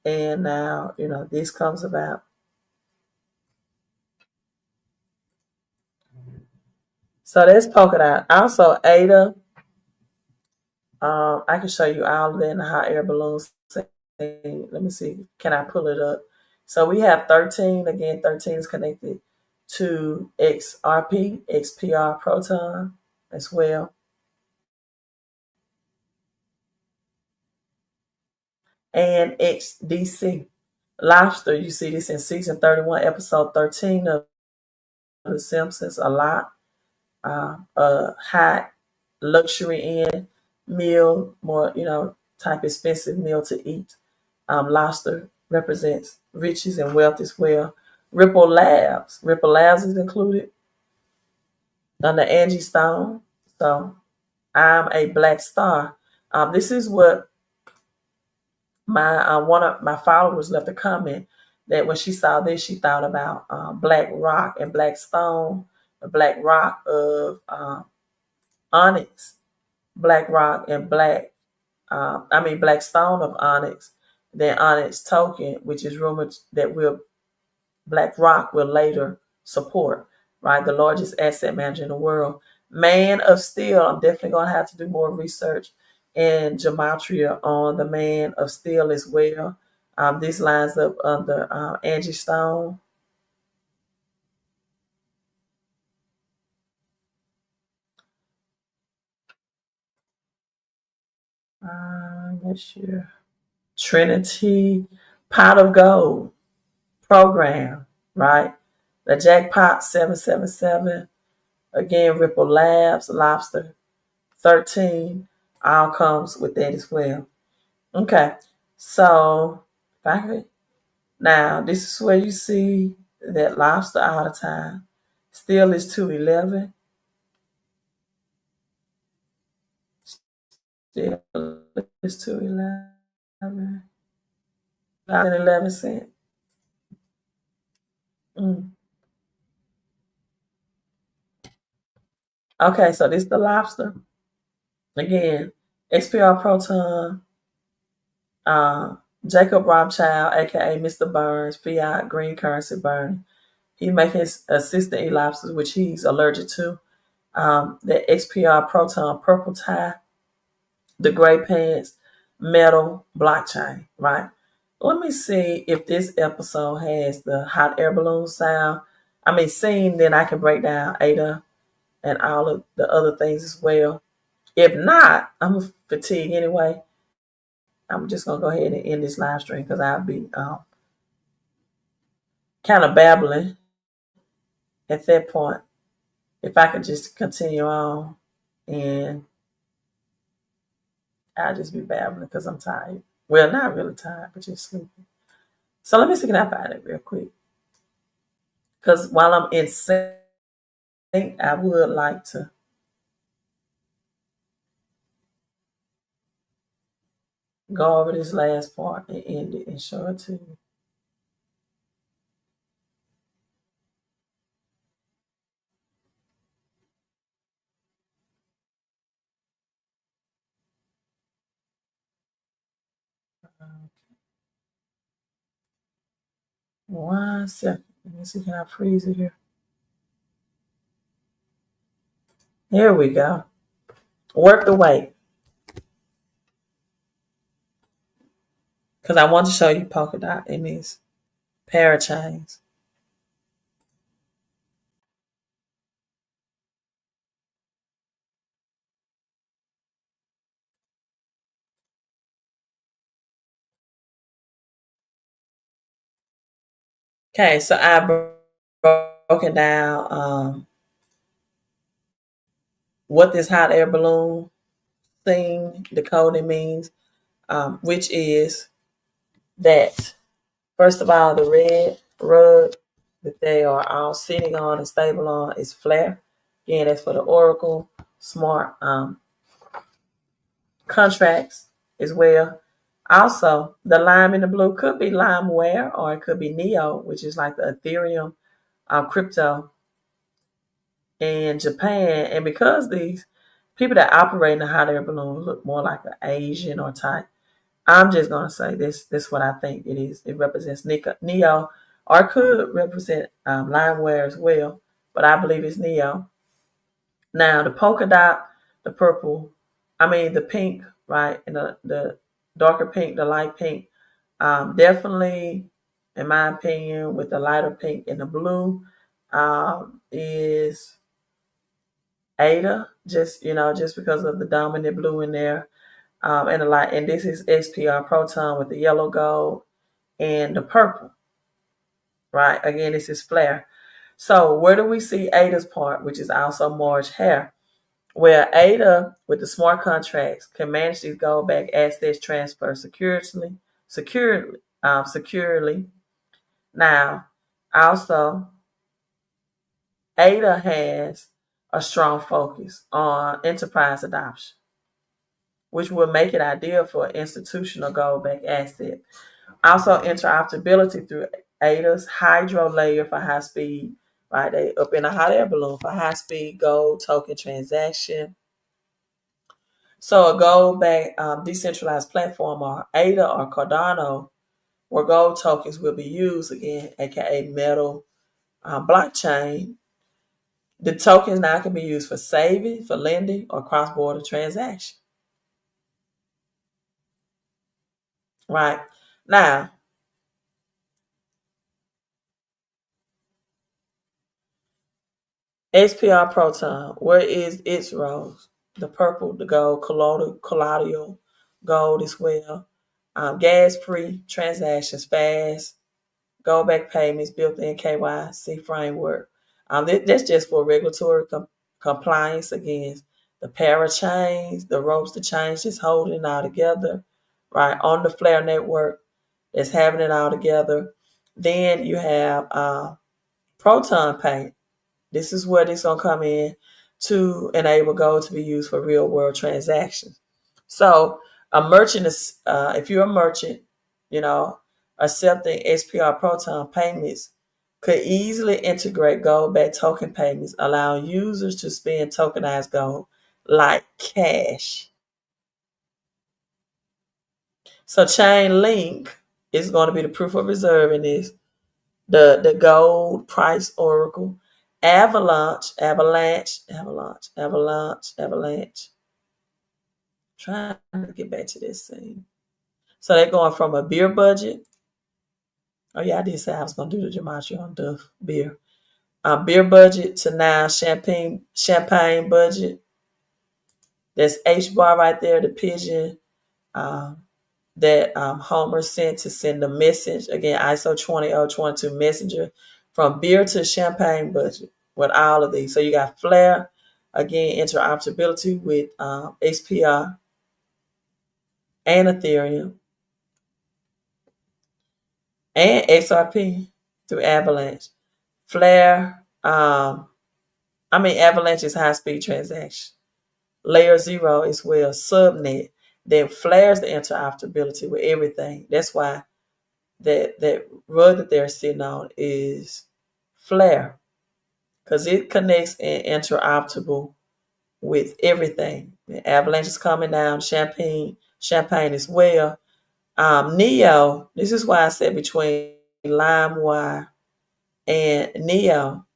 And now, this comes about. So that's polka dot. Also, Ada, I can show you all of that in the hot air balloons. Let me see. Can I pull it up? So we have 13. Again, 13 is connected to XRP, XPR Proton as well. And XDC. Lobster, you see this in season 31, episode 13 of The Simpsons a lot. A high luxury end meal, more, type expensive meal to eat. Lobster represents riches and wealth as well. Ripple Labs. Ripple Labs is included under Angie Stone. So I'm a black star. This is what my one of my followers left a comment that when she saw this, she thought about black rock and black stone, the black rock of onyx, black rock and black stone of onyx, then onyx token, which is rumored that Black Rock will later support, right? The largest asset manager in the world. Man of Steel, I'm definitely going to have to do more research in Gematria on the Man of Steel as well. This lines up under Angie Stone. What's your Trinity Pot of Gold program, right? The Jackpot 777. Again, Ripple Labs, Lobster 13, all comes with that as well. Okay, so now this is where you see that lobster all the time. Still is 211. Still is 211. $11. Mm. Okay, so this the lobster. Again, XPR Proton, uh, Jacob Rothschild, aka Mr. Burns, Fiat Green Currency Burn. He make his assistant eat lobsters, which he's allergic to. The XPR Proton Purple Tie, the Gray Pants, Metal Blockchain, right? Let me see if this episode has the hot air balloon sound. I mean, scene, then I can break down Ada and all of the other things as well. If not, I'm fatigued anyway. I'm just gonna go ahead and end this live stream because I'll be kind of babbling at that point. If I could just continue on, and I'll just be babbling because I'm tired. Well, not really tired, but just sleepy. So let me see, can I find it real quick? Because while I'm in sync, I would like to go over this last part and end it and show it to you. One second. Let me see, can I freeze it here? Here we go. Work the weight. Because I want to show you polka dot in these parachains. Okay, so I broken down what this hot air balloon thing, the coding means, which is that, first of all, the red rug that they are all sitting on and stable on is flare. Again, that's for the Oracle Smart contracts as well. Also, the lime in the blue could be limeware or it could be Neo, which is like the Ethereum crypto in Japan. And because these people that operate in the hot air balloon look more like an Asian or type, I'm just gonna say this. This is what I think it is. It represents Neo, or it could represent limeware as well. But I believe it's Neo. Now the polka dot, the purple, I mean the pink, right, and the darker pink, the light pink, definitely, in my opinion, with the lighter pink and the blue, is Ada. Just because of the dominant blue in there, and the light. And this is XPR Proton with the yellow gold and the purple, right? Again, this is flare. So where do we see Ada's part, which is also Marge hair? Where Ada, with the smart contracts, can manage these gold back assets transfer securely. Now, also, Ada has a strong focus on enterprise adoption, which will make it ideal for institutional gold back asset. Also, interoperability through Ada's hydro layer for high speed, right? They up in a hot air balloon for high speed gold token transaction. So a gold back decentralized platform or Ada or Cardano, where gold tokens will be used again, aka metal blockchain. The tokens now can be used for saving, for lending, or cross border transaction. Right now, XPR Proton, where is its rose? The purple, the gold, colloidal gold as well. Gas free transactions, fast, go back payments, built in KYC framework. That's just for regulatory compliance against the parachains, the ropes, the chains just holding it all together, right? On the Flare network, that's having it all together. Then you have Proton Pay. This is where this gonna come in to enable gold to be used for real world transactions. So a merchant is, if you're a merchant, you know, accepting SPR Proton payments could easily integrate gold-backed token payments, allowing users to spend tokenized gold like cash. So Chainlink is going to be the proof of reserve in this. The gold price oracle. Avalanche. Trying to get back to this thing. So they're going from a beer budget. Oh yeah, I did say I was gonna do the gematria on Duff beer. Beer budget to now champagne budget. That's H bar right there, the pigeon um, that Homer sent to send a message. Again, ISO 20022 messenger from beer to champagne budget with all of these. So you got Flare, again, interoperability with XPR and Ethereum and XRP through Avalanche. Flare, Avalanche is high speed transaction. Layer 0 is well subnet. Then Flare's the interoperability with everything. That's why that rug that they're sitting on is Flare, because it connects and interoperable with everything. The Avalanche is coming down, Champagne as well. Neo, this is why I said between LimeWire and Neo.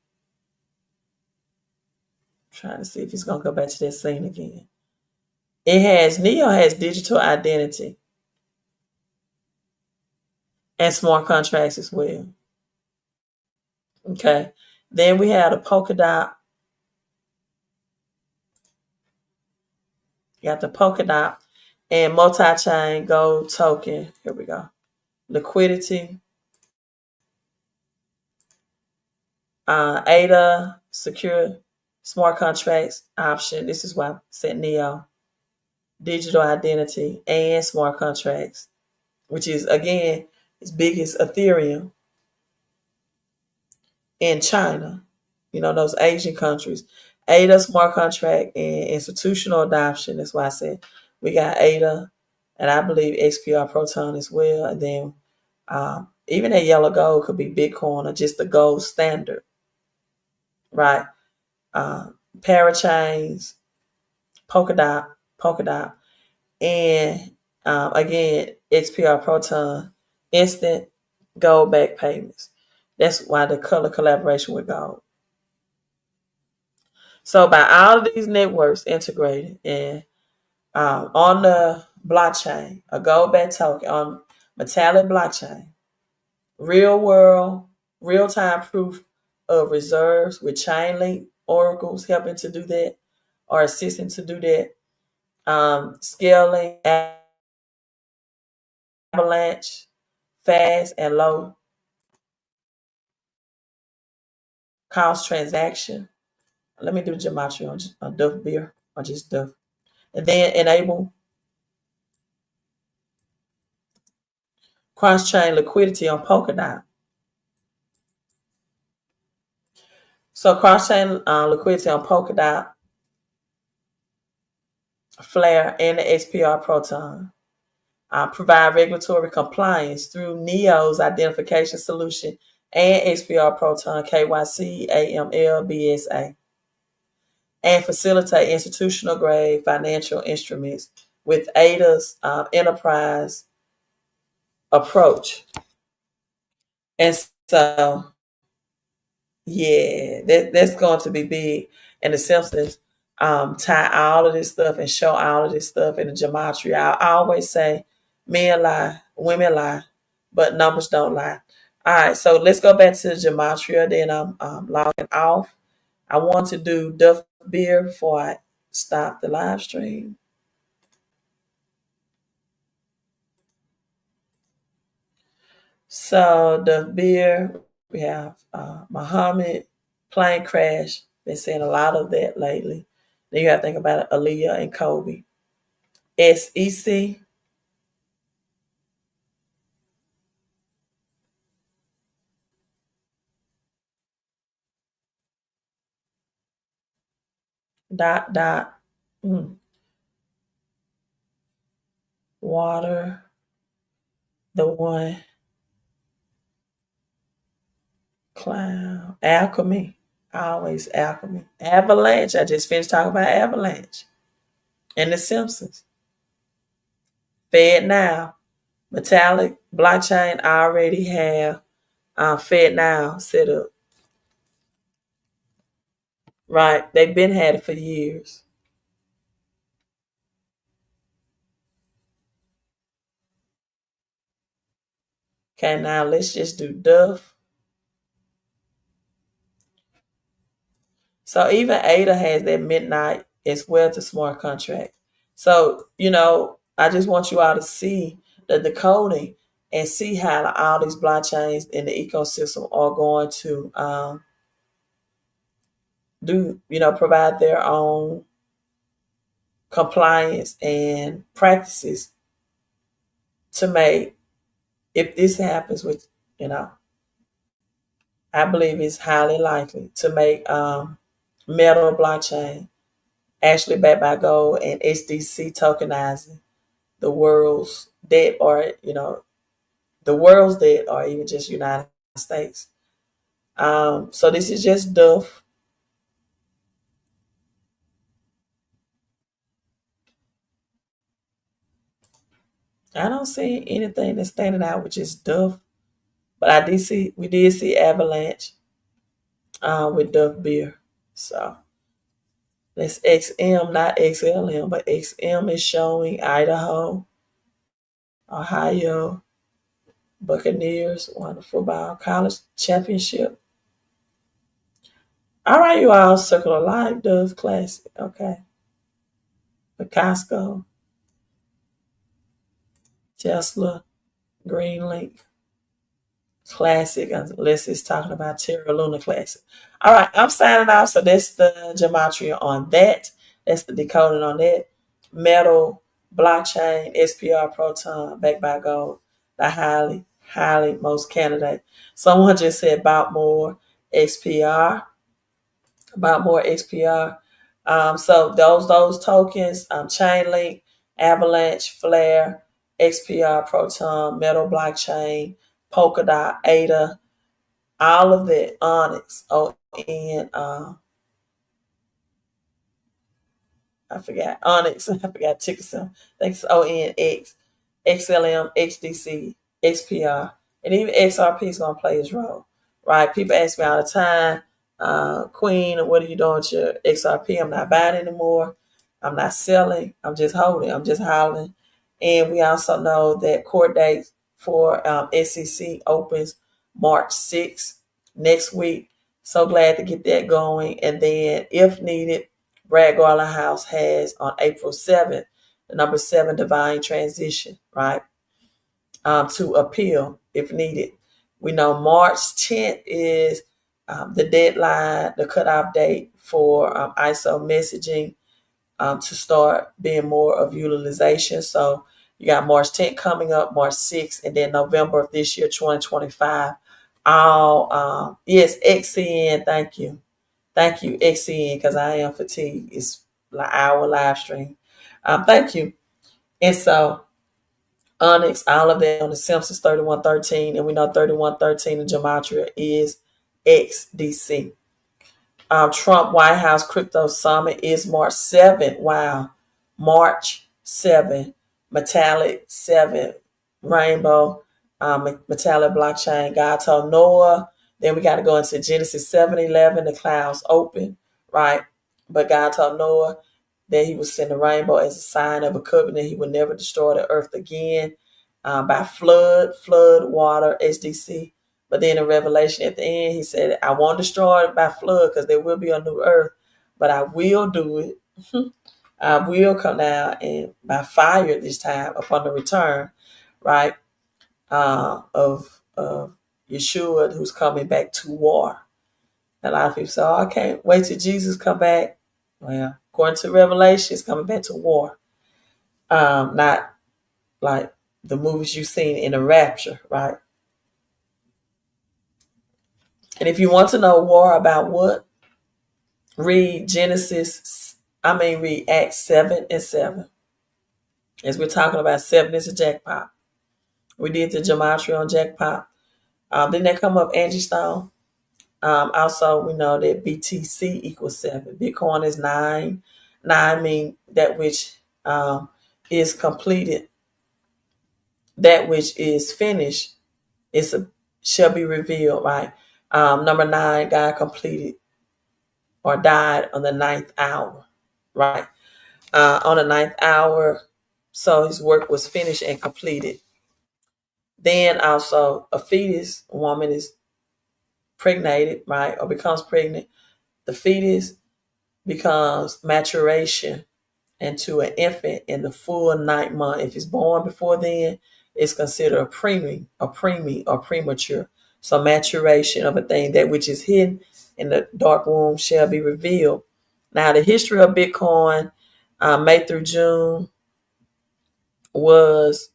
Trying to see if he's gonna go back to that scene again. Neo has digital identity and smart contracts as well. Okay. Then we have the Polkadot. You got the Polkadot and multi-chain gold token. Here we go. Liquidity. ADA, secure smart contracts option. This is why I said Neo. Digital identity and smart contracts, which is, again, as big as Ethereum in China, those Asian countries. ADA smart contract and institutional adoption. That's why I said we got ADA and I believe XPR Proton as well. And then even that yellow gold could be Bitcoin or just the gold standard, right? Parachains, Polkadot, and again, XPR Proton, instant gold back payments. That's why the color collaboration with gold. So by all of these networks integrated and on the blockchain, a gold back token on metallic blockchain, real world, real time proof of reserves with Chainlink oracles helping to do that or assisting to do that. Scaling Avalanche, fast and low cost transaction. Let me do gematria on Duff beer or just Duff. And then enable cross-chain liquidity on Polkadot. So cross-chain liquidity on Polkadot, Flare, and the XPR Proton. Provide regulatory compliance through NEO's identification solution and XPR Proton KYC AML BSA, and facilitate institutional grade financial instruments with ADA's enterprise approach. And so, yeah, that's going to be big. And the Simpsons tie all of this stuff and show all of this stuff in the gematria. I always say men lie, women lie, but numbers don't lie. All right, so let's go back to the gematria. Then I'm logging off. I want to do Duff Beer before I stop the live stream. So the beer, we have Muhammad, plane crash. Been seeing a lot of that lately. Then you have to think about Aaliyah and Kobe. SEC, dot, dot. Mm. water, the one, cloud, alchemy. Always alchemy. Avalanche. I just finished talking about Avalanche. And the Simpsons. Fed now. Metallic blockchain already have Fed now set up. Right. They've been had it for years. Okay, now let's just do Duff. So even Ada has that midnight as well to smart contract. So, I just want you all to see the decoding and see how all these blockchains in the ecosystem are going to provide their own compliance and practices to make, if this happens, which, you know, I believe is highly likely to make metal blockchain actually backed by gold and HDC tokenizing the world's debt, or the world's debt, or even just United States. So this is just Duff. I don't see anything that's standing out with just Duff, but we did see Avalanche with Duff beer. So that's XM, not XLM, but XM is showing Idaho, Ohio, Buccaneers won the football college championship. All right, you all, Circle of Life, Dove Classic. Okay. The Costco, Tesla, Greenlink, Classic, unless it's talking about Terra Luna Classic. All right, I'm signing off. So that's the gematria on that. That's the decoding on that. Metal, blockchain, SPR Proton, backed by gold. The highly most candidate. Someone just said about more XPR. About more XPR. So those tokens, Chainlink, Avalanche, Flare, XPR, Proton, Metal Blockchain, Polkadot, ADA, all of that, Onyx, ON, I forgot Onyx, I forgot ticker symbol. I think it's ONX, XLM, XDC, XPR, and even XRP is going to play its role, right? People ask me all the time, Queen, what are you doing with your XRP? I'm not buying anymore. I'm not selling. I'm just holding. I'm just holding. And we also know that court date for SEC opens March 6th next week. So glad to get that going. And then, if needed, Brad Garland House has on April 7th, the number 7 divine transition, right? To appeal if needed. We know March 10th is the deadline, the cutoff date for ISO messaging to start being more of utilization. So you got March 10th coming up, March 6th, and then November of this year, 2025. Yes, XCN, thank you. Thank you, XCN, because I am fatigued. It's like our live stream. Thank you. And so Onyx, all of that on the Simpsons 3113, and we know 3113 in Gematria is XDC. Trump White House Crypto Summit is March 7th. Wow. March 7th. Metallic 7th. Rainbow. Metallic blockchain. God told Noah. Then we got to go into Genesis 7:11. The clouds open, right? But God told Noah that he would send a rainbow as a sign of a covenant. He would never destroy the earth again by flood, water, SDC. But then in Revelation at the end, he said, I won't destroy it by flood because there will be a new earth, but I will do it. I will come down and by fire this time upon the return, right, of Yeshua, who's coming back to war. A lot of people say, oh, I can't wait till Jesus come back. Well, according to Revelation, he's coming back to war. Not like the movies you've seen in the rapture, right? And if you want to know more about what, read Acts 7:7. As we're talking about seven is a jackpot. We did the Gematria on jackpot. Didn't that come up, Angie Stone? Also, we know that BTC equals seven. Bitcoin is nine. Nine mean that which is completed, that which is finished, is a, shall be revealed, right? Number nine, God completed or died on the ninth hour, right? On the ninth hour, so his work was finished and completed. Then also, a fetus, a woman is pregnated, right, or becomes pregnant. The fetus becomes maturation into an infant in the full ninth month. If it's born before then, it's considered a preemie, or premature. So maturation of a thing, that which is hidden in the dark womb shall be revealed. Now, the history of Bitcoin, May through June, was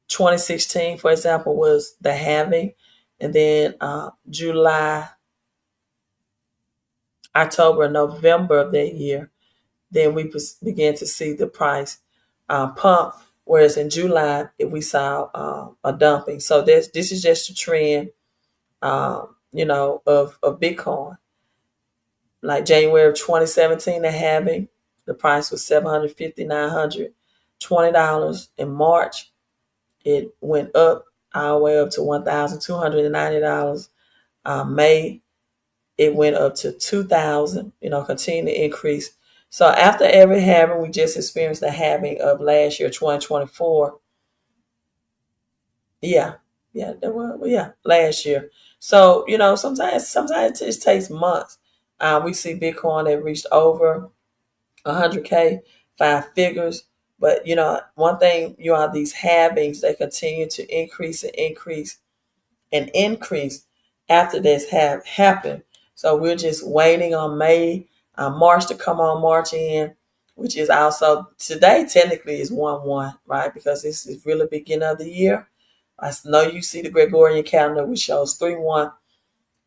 2016, for example, was the halving, and then July, October, November of that year, then we began to see the price pump. Whereas in July, we saw a dumping. So this is just a trend, of Bitcoin. Like January of 2017, the halving, the price was $750, $920. In March, it went up all the way up to $1,290. May, it went up to 2,000. Continue to increase. So after every halving, we just experienced the halving of last year, 2024. Yeah, yeah, last year. So sometimes it takes months. We see Bitcoin that reached over 100K, five figures. But one thing, these halvings, they continue to increase and increase and increase after this have happened. So we're just waiting on March to come on, March in, which is also today technically is 1/1, right? Because this is really beginning of the year. I know you see the Gregorian calendar, which shows 3/1,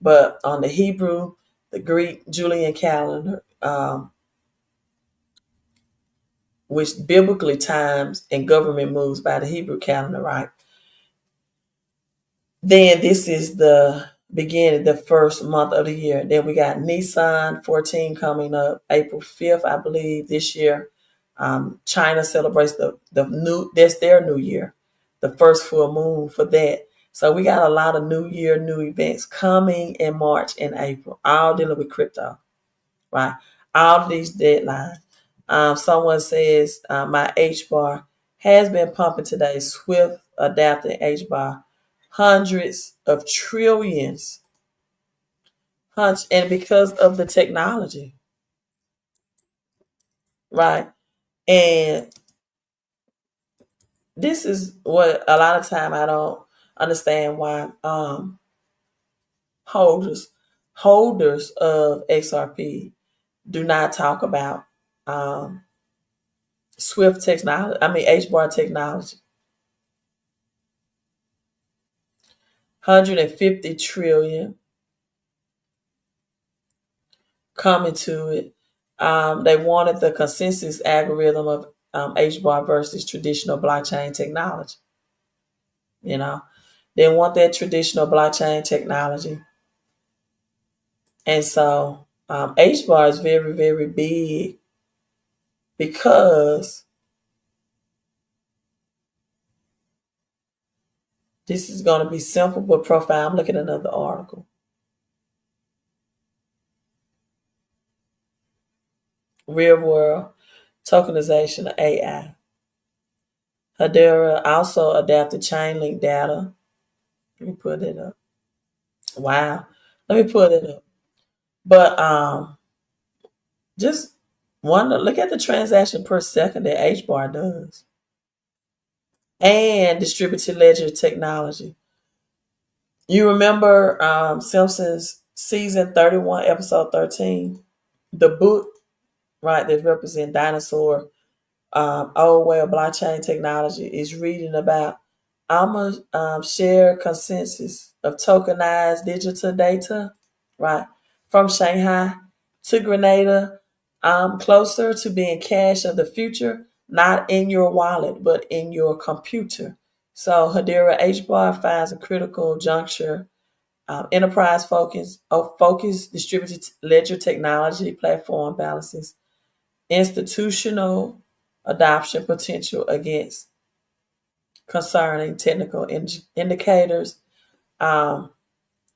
but on the Hebrew, the Greek Julian calendar, which biblically times and government moves by the Hebrew calendar, right? Then this is the beginning, the first month of the year. Then we got Nissan 14 coming up April 5th, I believe, this year. China celebrates that's their new year, the first full moon for that. So we got a lot of new year, new events coming in March and April, all dealing with crypto, right? All of these deadlines. Someone says my H bar has been pumping today. Swift adapting H bar, hundreds of trillions, and because of the technology, right? And this is what a lot of time I don't understand why holders holders of XRP do not talk about Swift technology. I mean H bar technology. 150 trillion coming to it. They wanted the consensus algorithm of HBAR versus traditional blockchain technology. They want that traditional blockchain technology. And so HBAR is very, very big because this is going to be simple but profound. I'm looking at another article. Real world tokenization of AI. Hedera also adapted Chainlink data. Let me put it up. Wow. Let me put it up. But just wonder, look at the transaction per second that HBAR does. And distributed ledger technology. You remember Simpsons season 31, episode 13? The book, right, that represents dinosaur old way of blockchain technology is reading about I'm a shared consensus of tokenized digital data, right, from Shanghai to Grenada, closer to being cash of the future not in your wallet, but in your computer. So Hedera HBAR finds a critical juncture. Enterprise focus distributed ledger technology platform balances institutional adoption potential against concerning technical indicators. Um,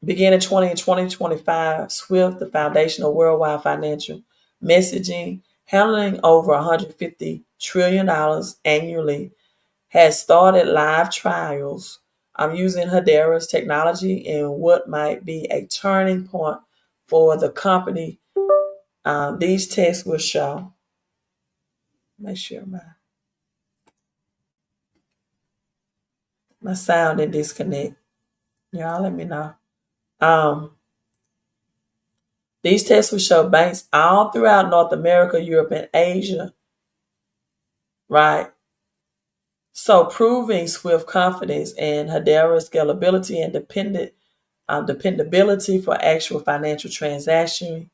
Beginning 2025, SWIFT, the foundational worldwide financial messaging, handling over $150 trillion annually, has started live trials. I'm using Hedera's technology in what might be a turning point for the company. These tests will show. Make sure my sound didn't disconnect. Y'all let me know. Um, these tests will show banks all throughout North America, Europe, and Asia, right? So proving Swift confidence and Hedera's scalability and dependability for actual financial transactions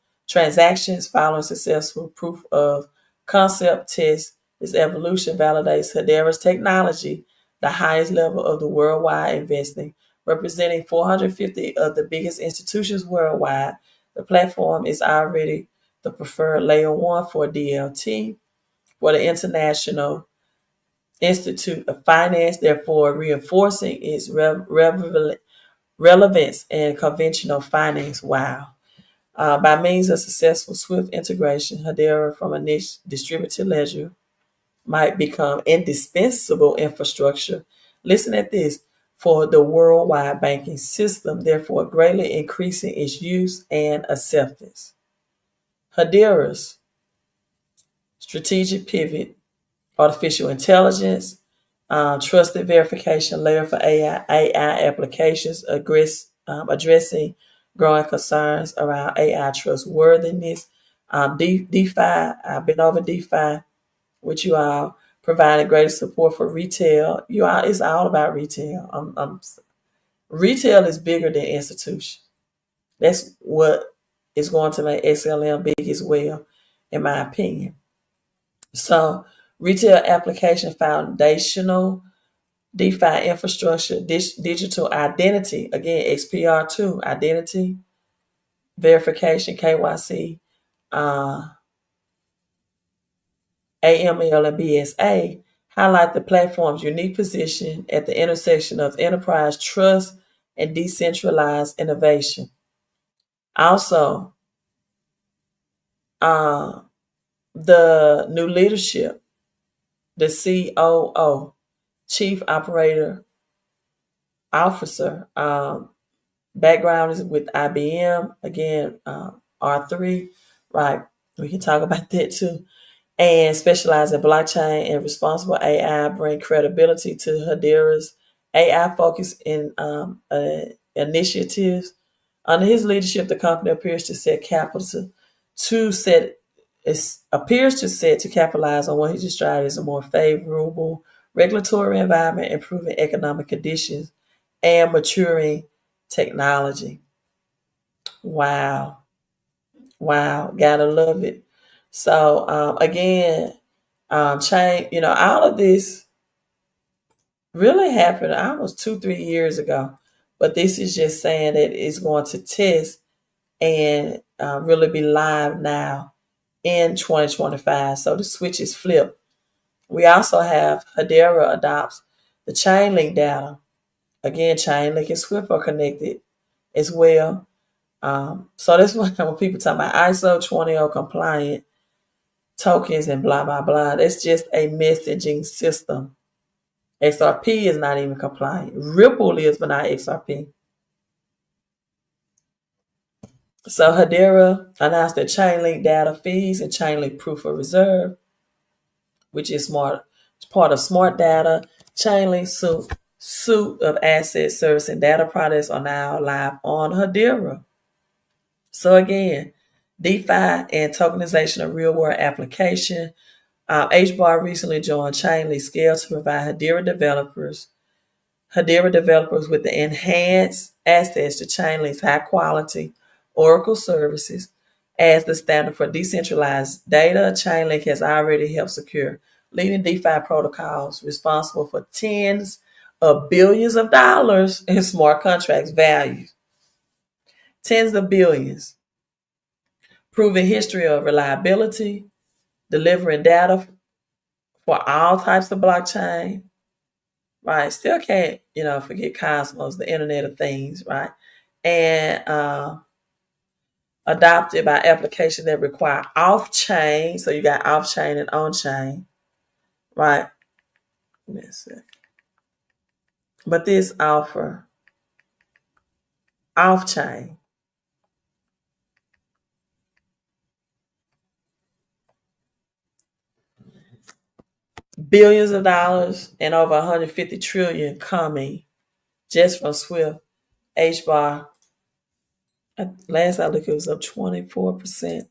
following successful proof of concept tests. This evolution validates Hedera's technology, the highest level of the worldwide investing, representing 450 of the biggest institutions worldwide. The platform is already the preferred layer one for DLT for the International Institute of Finance, therefore reinforcing its relevance in conventional finance. Wow. By means of successful Swift integration, Hedera from a niche distributed ledger might become indispensable infrastructure. Listen at this for the worldwide banking system, therefore greatly increasing its use and acceptance. Hedera's strategic pivot, artificial intelligence, trusted verification layer for AI applications, addressing growing concerns around AI trustworthiness. DeFi, I've been over DeFi with you all, providing greater support for retail. You all, it's all about retail. Retail is bigger than institution. That's what is going to make XLM big as well, in my opinion. So, retail application foundational DeFi infrastructure, digital identity, again, XPR2, identity, verification, KYC, uh, AML, and BSA highlight the platform's unique position at the intersection of enterprise trust and decentralized innovation. Also, uh, the new leadership, the COO, Chief Operator Officer, background is with IBM, again, R3, right? We can talk about that too. And specialize in blockchain and responsible AI, bring credibility to Hedera's AI focus in initiatives. Under his leadership, the company appears to set capital to set it appears to set to capitalize on what he described as a more favorable regulatory environment, improving economic conditions, and maturing technology. Wow. Wow. Gotta love it. So again, change, all of this really happened almost 2, 3 years ago. But this is just saying that it's going to test and really be live now in 2025. So the switch is flipped. We also have Hedera adopts the Chainlink data. Again, Chainlink and Swift are connected as well. So this one, when people talk about ISO 20 compliant tokens and blah, blah, blah, that's just a messaging system. XRP is not even compliant. Ripple is, but not XRP. So Hedera announced that Chainlink data fees and Chainlink proof of reserve, which is part of smart data. Chainlink suite of asset service and data products are now live on Hedera. So again, DeFi and tokenization of real world application. HBAR recently joined Chainlink Scale to provide Hedera developers with the enhanced access to Chainlink's high quality Oracle services as the standard for decentralized data. Chainlink has already helped secure leading DeFi protocols responsible for tens of billions of dollars in smart contracts value. Tens of billions. Proven history of reliability, delivering data for all types of blockchain, right? Still can't, forget Cosmos, the Internet of Things, right? And adopted by applications that require off-chain. So you got off-chain and on-chain, right? But this offer off-chain billions of dollars and over 150 trillion coming just from Swift. H bar. Last I looked, it was up 24%.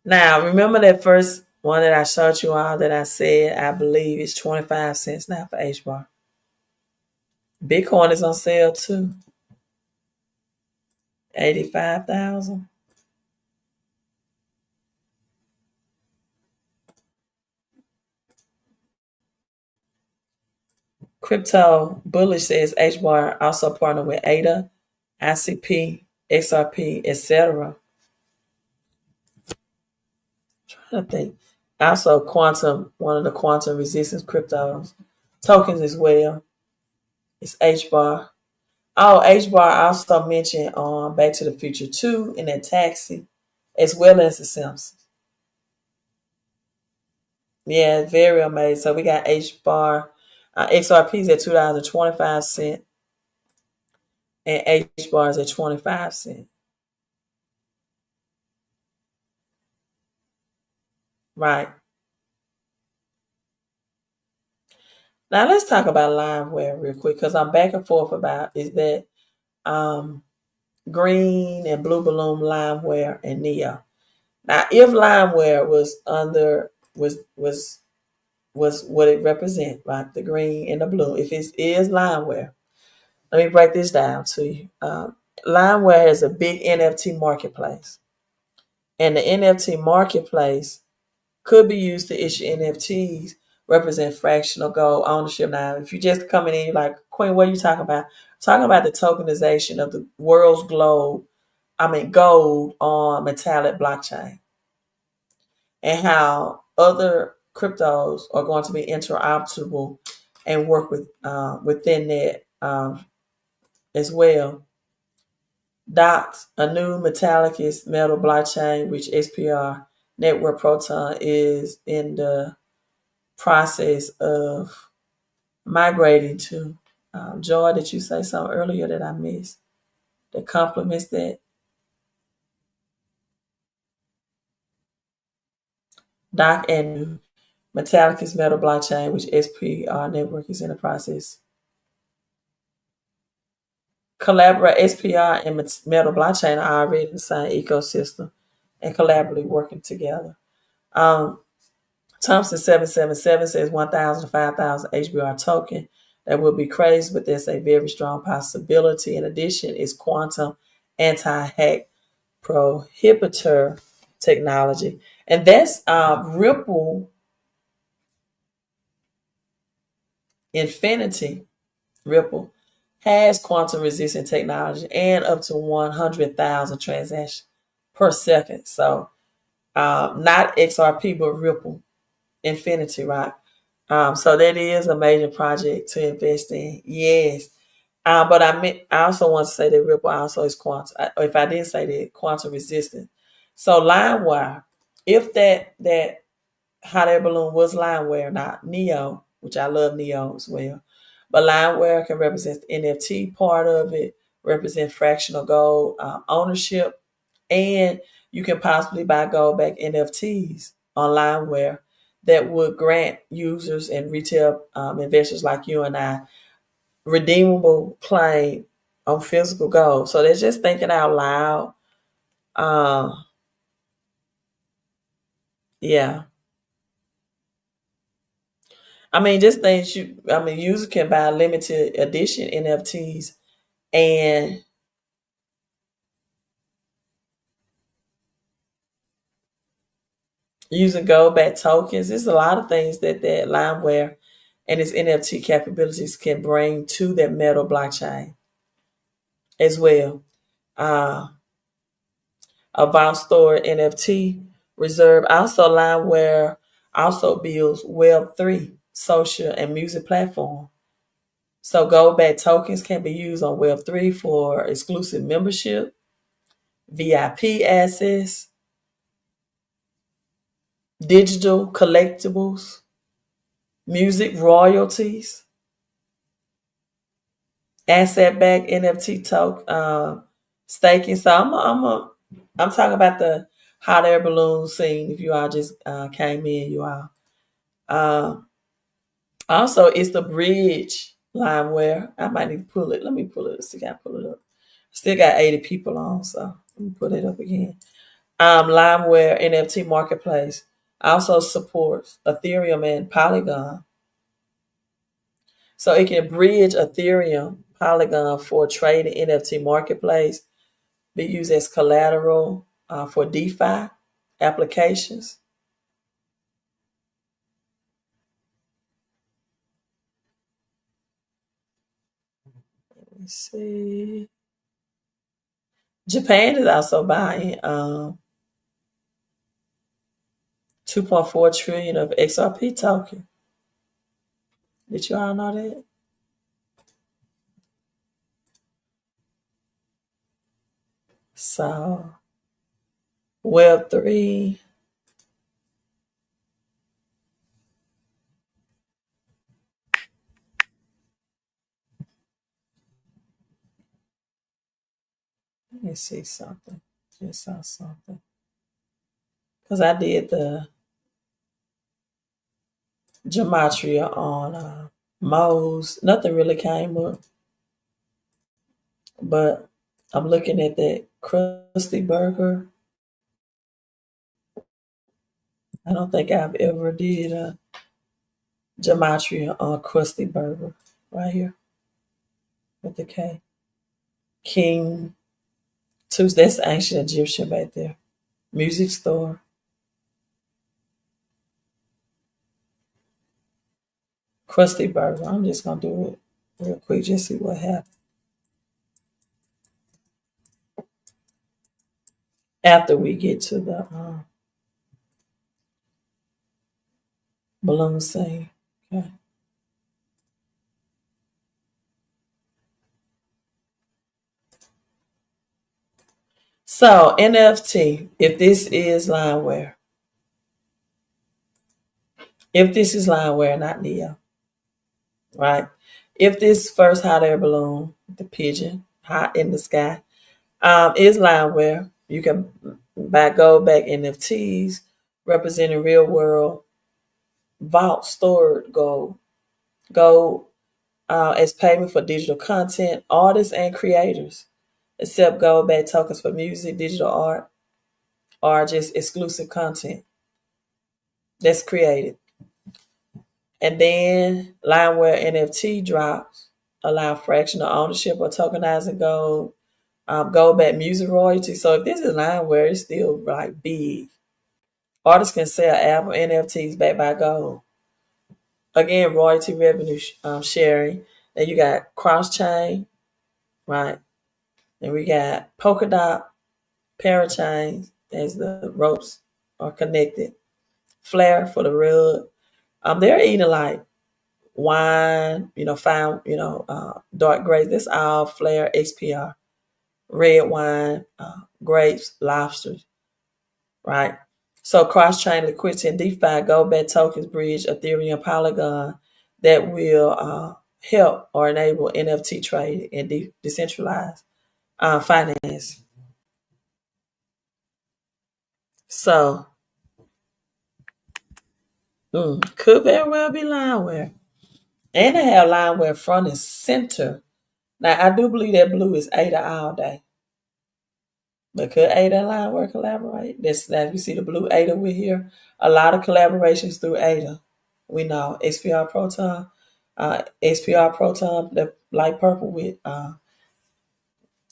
Now, remember that first one that I showed you all that I said I believe is 25 cents now for H bar. Bitcoin is on sale too. 85,000. Crypto Bullish says H bar also partnered with ADA, ICP, XRP, etc. Trying to think. Also, quantum, one of the quantum resistance cryptos, tokens as well. It's H bar. Oh, H bar also mentioned on Back to the Future 2 in that taxi, as well as the Simpsons. Yeah, very amazing. So we got H bar, XRP's at $2.25, and H bars at 25 cents. Right. Now let's talk about Limeware real quick because I'm back and forth about is that um, green and blue balloon Limeware and Neo. Now, if Limeware was under was what it represents, right? The green and the blue. If it is Limeware, let me break this down to you. Limeware is a big NFT marketplace, and the NFT marketplace could be used to issue NFTs, represent fractional gold ownership. Now, if you're just coming in, you're like, Queen, what are you talking about? I'm talking about the tokenization of the world's gold on metallic blockchain, and how other cryptos are going to be interoperable and work within that as well. DOX, a new metallic metal blockchain, which SPR Network Proton is in the process of migrating to. Joy, did you say something earlier that I missed that complements that? DOC and Metallicus Metal Blockchain, which SPR Network is in the process. Collaborate SPR and Metal Blockchain are already in the same ecosystem and collaboratively working together. Thompson 777 says 1,000 to 5,000 HBR token. That would be crazy, but there's a very strong possibility. In addition, is quantum anti-hack prohibitor technology. And that's Ripple Infinity. Ripple has quantum resistant technology and up to 100,000 transactions per second. So not XRP, but Ripple Infinity, right? So that is a major project to invest in. Yes. But I also want to say that Ripple also is quantum. If I didn't say that, quantum resistant. So LimeWire, if that hot air balloon was Limeware, not Neo, which I love Neo as well. But Limeware can represent the NFT part of it, represent fractional gold ownership, and you can possibly buy gold back NFTs on Limeware that would grant users and retail investors like you and I redeemable claim on physical gold. So they're just thinking out loud. Uh, yeah. Just things users can buy limited edition NFTs and using gold back tokens. There's a lot of things that Limeware and its NFT capabilities can bring to that metal blockchain as well. Uh, a vault store NFT reserve. Also, Limeware also builds Web3 social and music platform. So gold back tokens can be used on Web3 for exclusive membership, VIP access, digital collectibles, music royalties, asset backed NFT token staking. So I'm talking about the hot air balloon scene. If you all just came in, you all. Uh, Also, it's the bridge Limeware. I might need to pull it. Let me pull it. See, I pull it up. Still got 80 people on, so let me put it up again. Limeware NFT marketplace also supports Ethereum and Polygon, so it can bridge Ethereum, Polygon for trading NFT marketplace, be used as collateral for DeFi applications. Let me see. Japan is also buying 2.4 trillion of XRP token. Did you all know that? So Web3. Let me see something. Just saw something. Because I did the Gematria on Mo's. Nothing really came up. But I'm looking at that crusty burger. I don't think I've ever did a Gematria on crusty burger. Right here with the K. King Tooth. That's ancient Egyptian back there. Music store. Crusty burger. I'm just gonna do it real quick, just see what happens after we get to the balloon scene. Okay. So NFT, if this is Lineware, not Neo, right? If this first hot air balloon, the pigeon, hot in the sky, is Lineware, you can buy gold back NFTs representing real world vault stored gold. Gold as payment for digital content, artists and creators accept gold back tokens for music, digital art, or just exclusive content that's created. And then Limeware NFT drops allow fractional ownership or tokenizing gold, gold back music royalty. So if this is Limeware, it's still like big. Artists can sell album NFTs backed by gold. Again, royalty revenue sharing. Then you got cross chain, right? Then we got polka dot parachains as the ropes are connected. Flare for the rug. They're eating like wine, fine, dark grapes. That's all Flare XPR. Red wine, grapes, lobsters, right? So cross-chain liquidity and DeFi gold back tokens bridge Ethereum Polygon that will help or enable NFT trade and decentralized finance. So could very well be Lineware. And they have Lineware front and center. Now I do believe that blue is Ada all day. But could Ada and Lineware collaborate? That's as we see the blue Ada we're here. A lot of collaborations through Ada. We know SPR Proton, the light purple with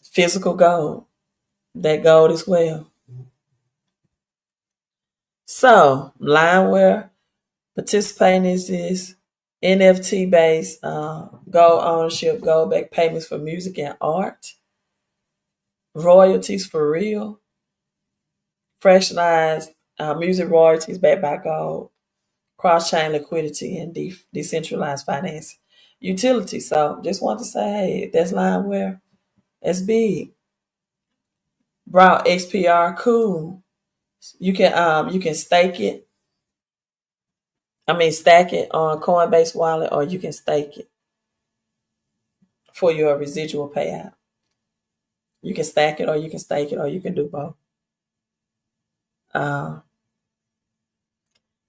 physical gold. That gold as well. So, Lineware participating is this NFT based gold ownership, gold back payments for music and art, royalties for real, fractionalized music royalties backed by gold, cross chain liquidity, and decentralized finance utility. So, just want to say, hey, that's Lineware. That's big. Brought XPR, cool. You can stake it. I mean, stack it on Coinbase wallet, or you can stake it for your residual payout. You can stack it, or you can stake it, or you can do both. Uh,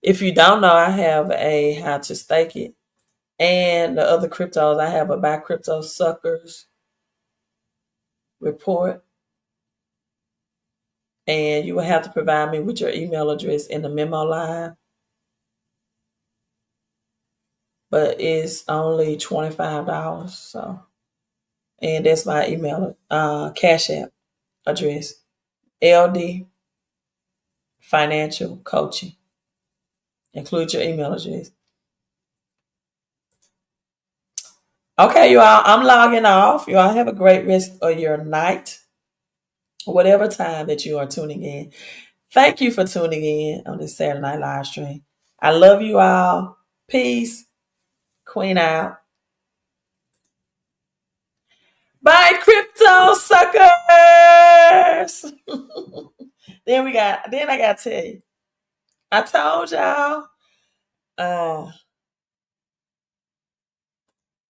if you don't know, I have a how to stake it, and the other cryptos. I have a buy crypto suckers report, and you will have to provide me with your email address in the memo line. But it's only $25, so and that's my email Cash App address. LD Financial Coaching. Include your email address. Okay, you all, I'm logging off. You all have a great rest of your night, whatever time that you are tuning in. Thank you for tuning in on this Saturday night live stream. I love you all. Peace. Queen out. Bye, crypto suckers. Then I got to tell you. I told y'all uh,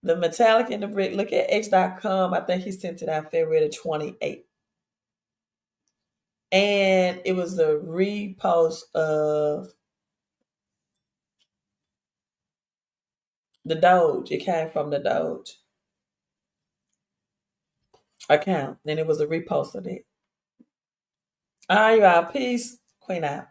the metallic and the brick. Look at X.com. I think he sent it out February the 28th. And it was a repost of the Doge. It came from the Doge account. And it was a repost of it. All right, y'all. Peace. Queen out.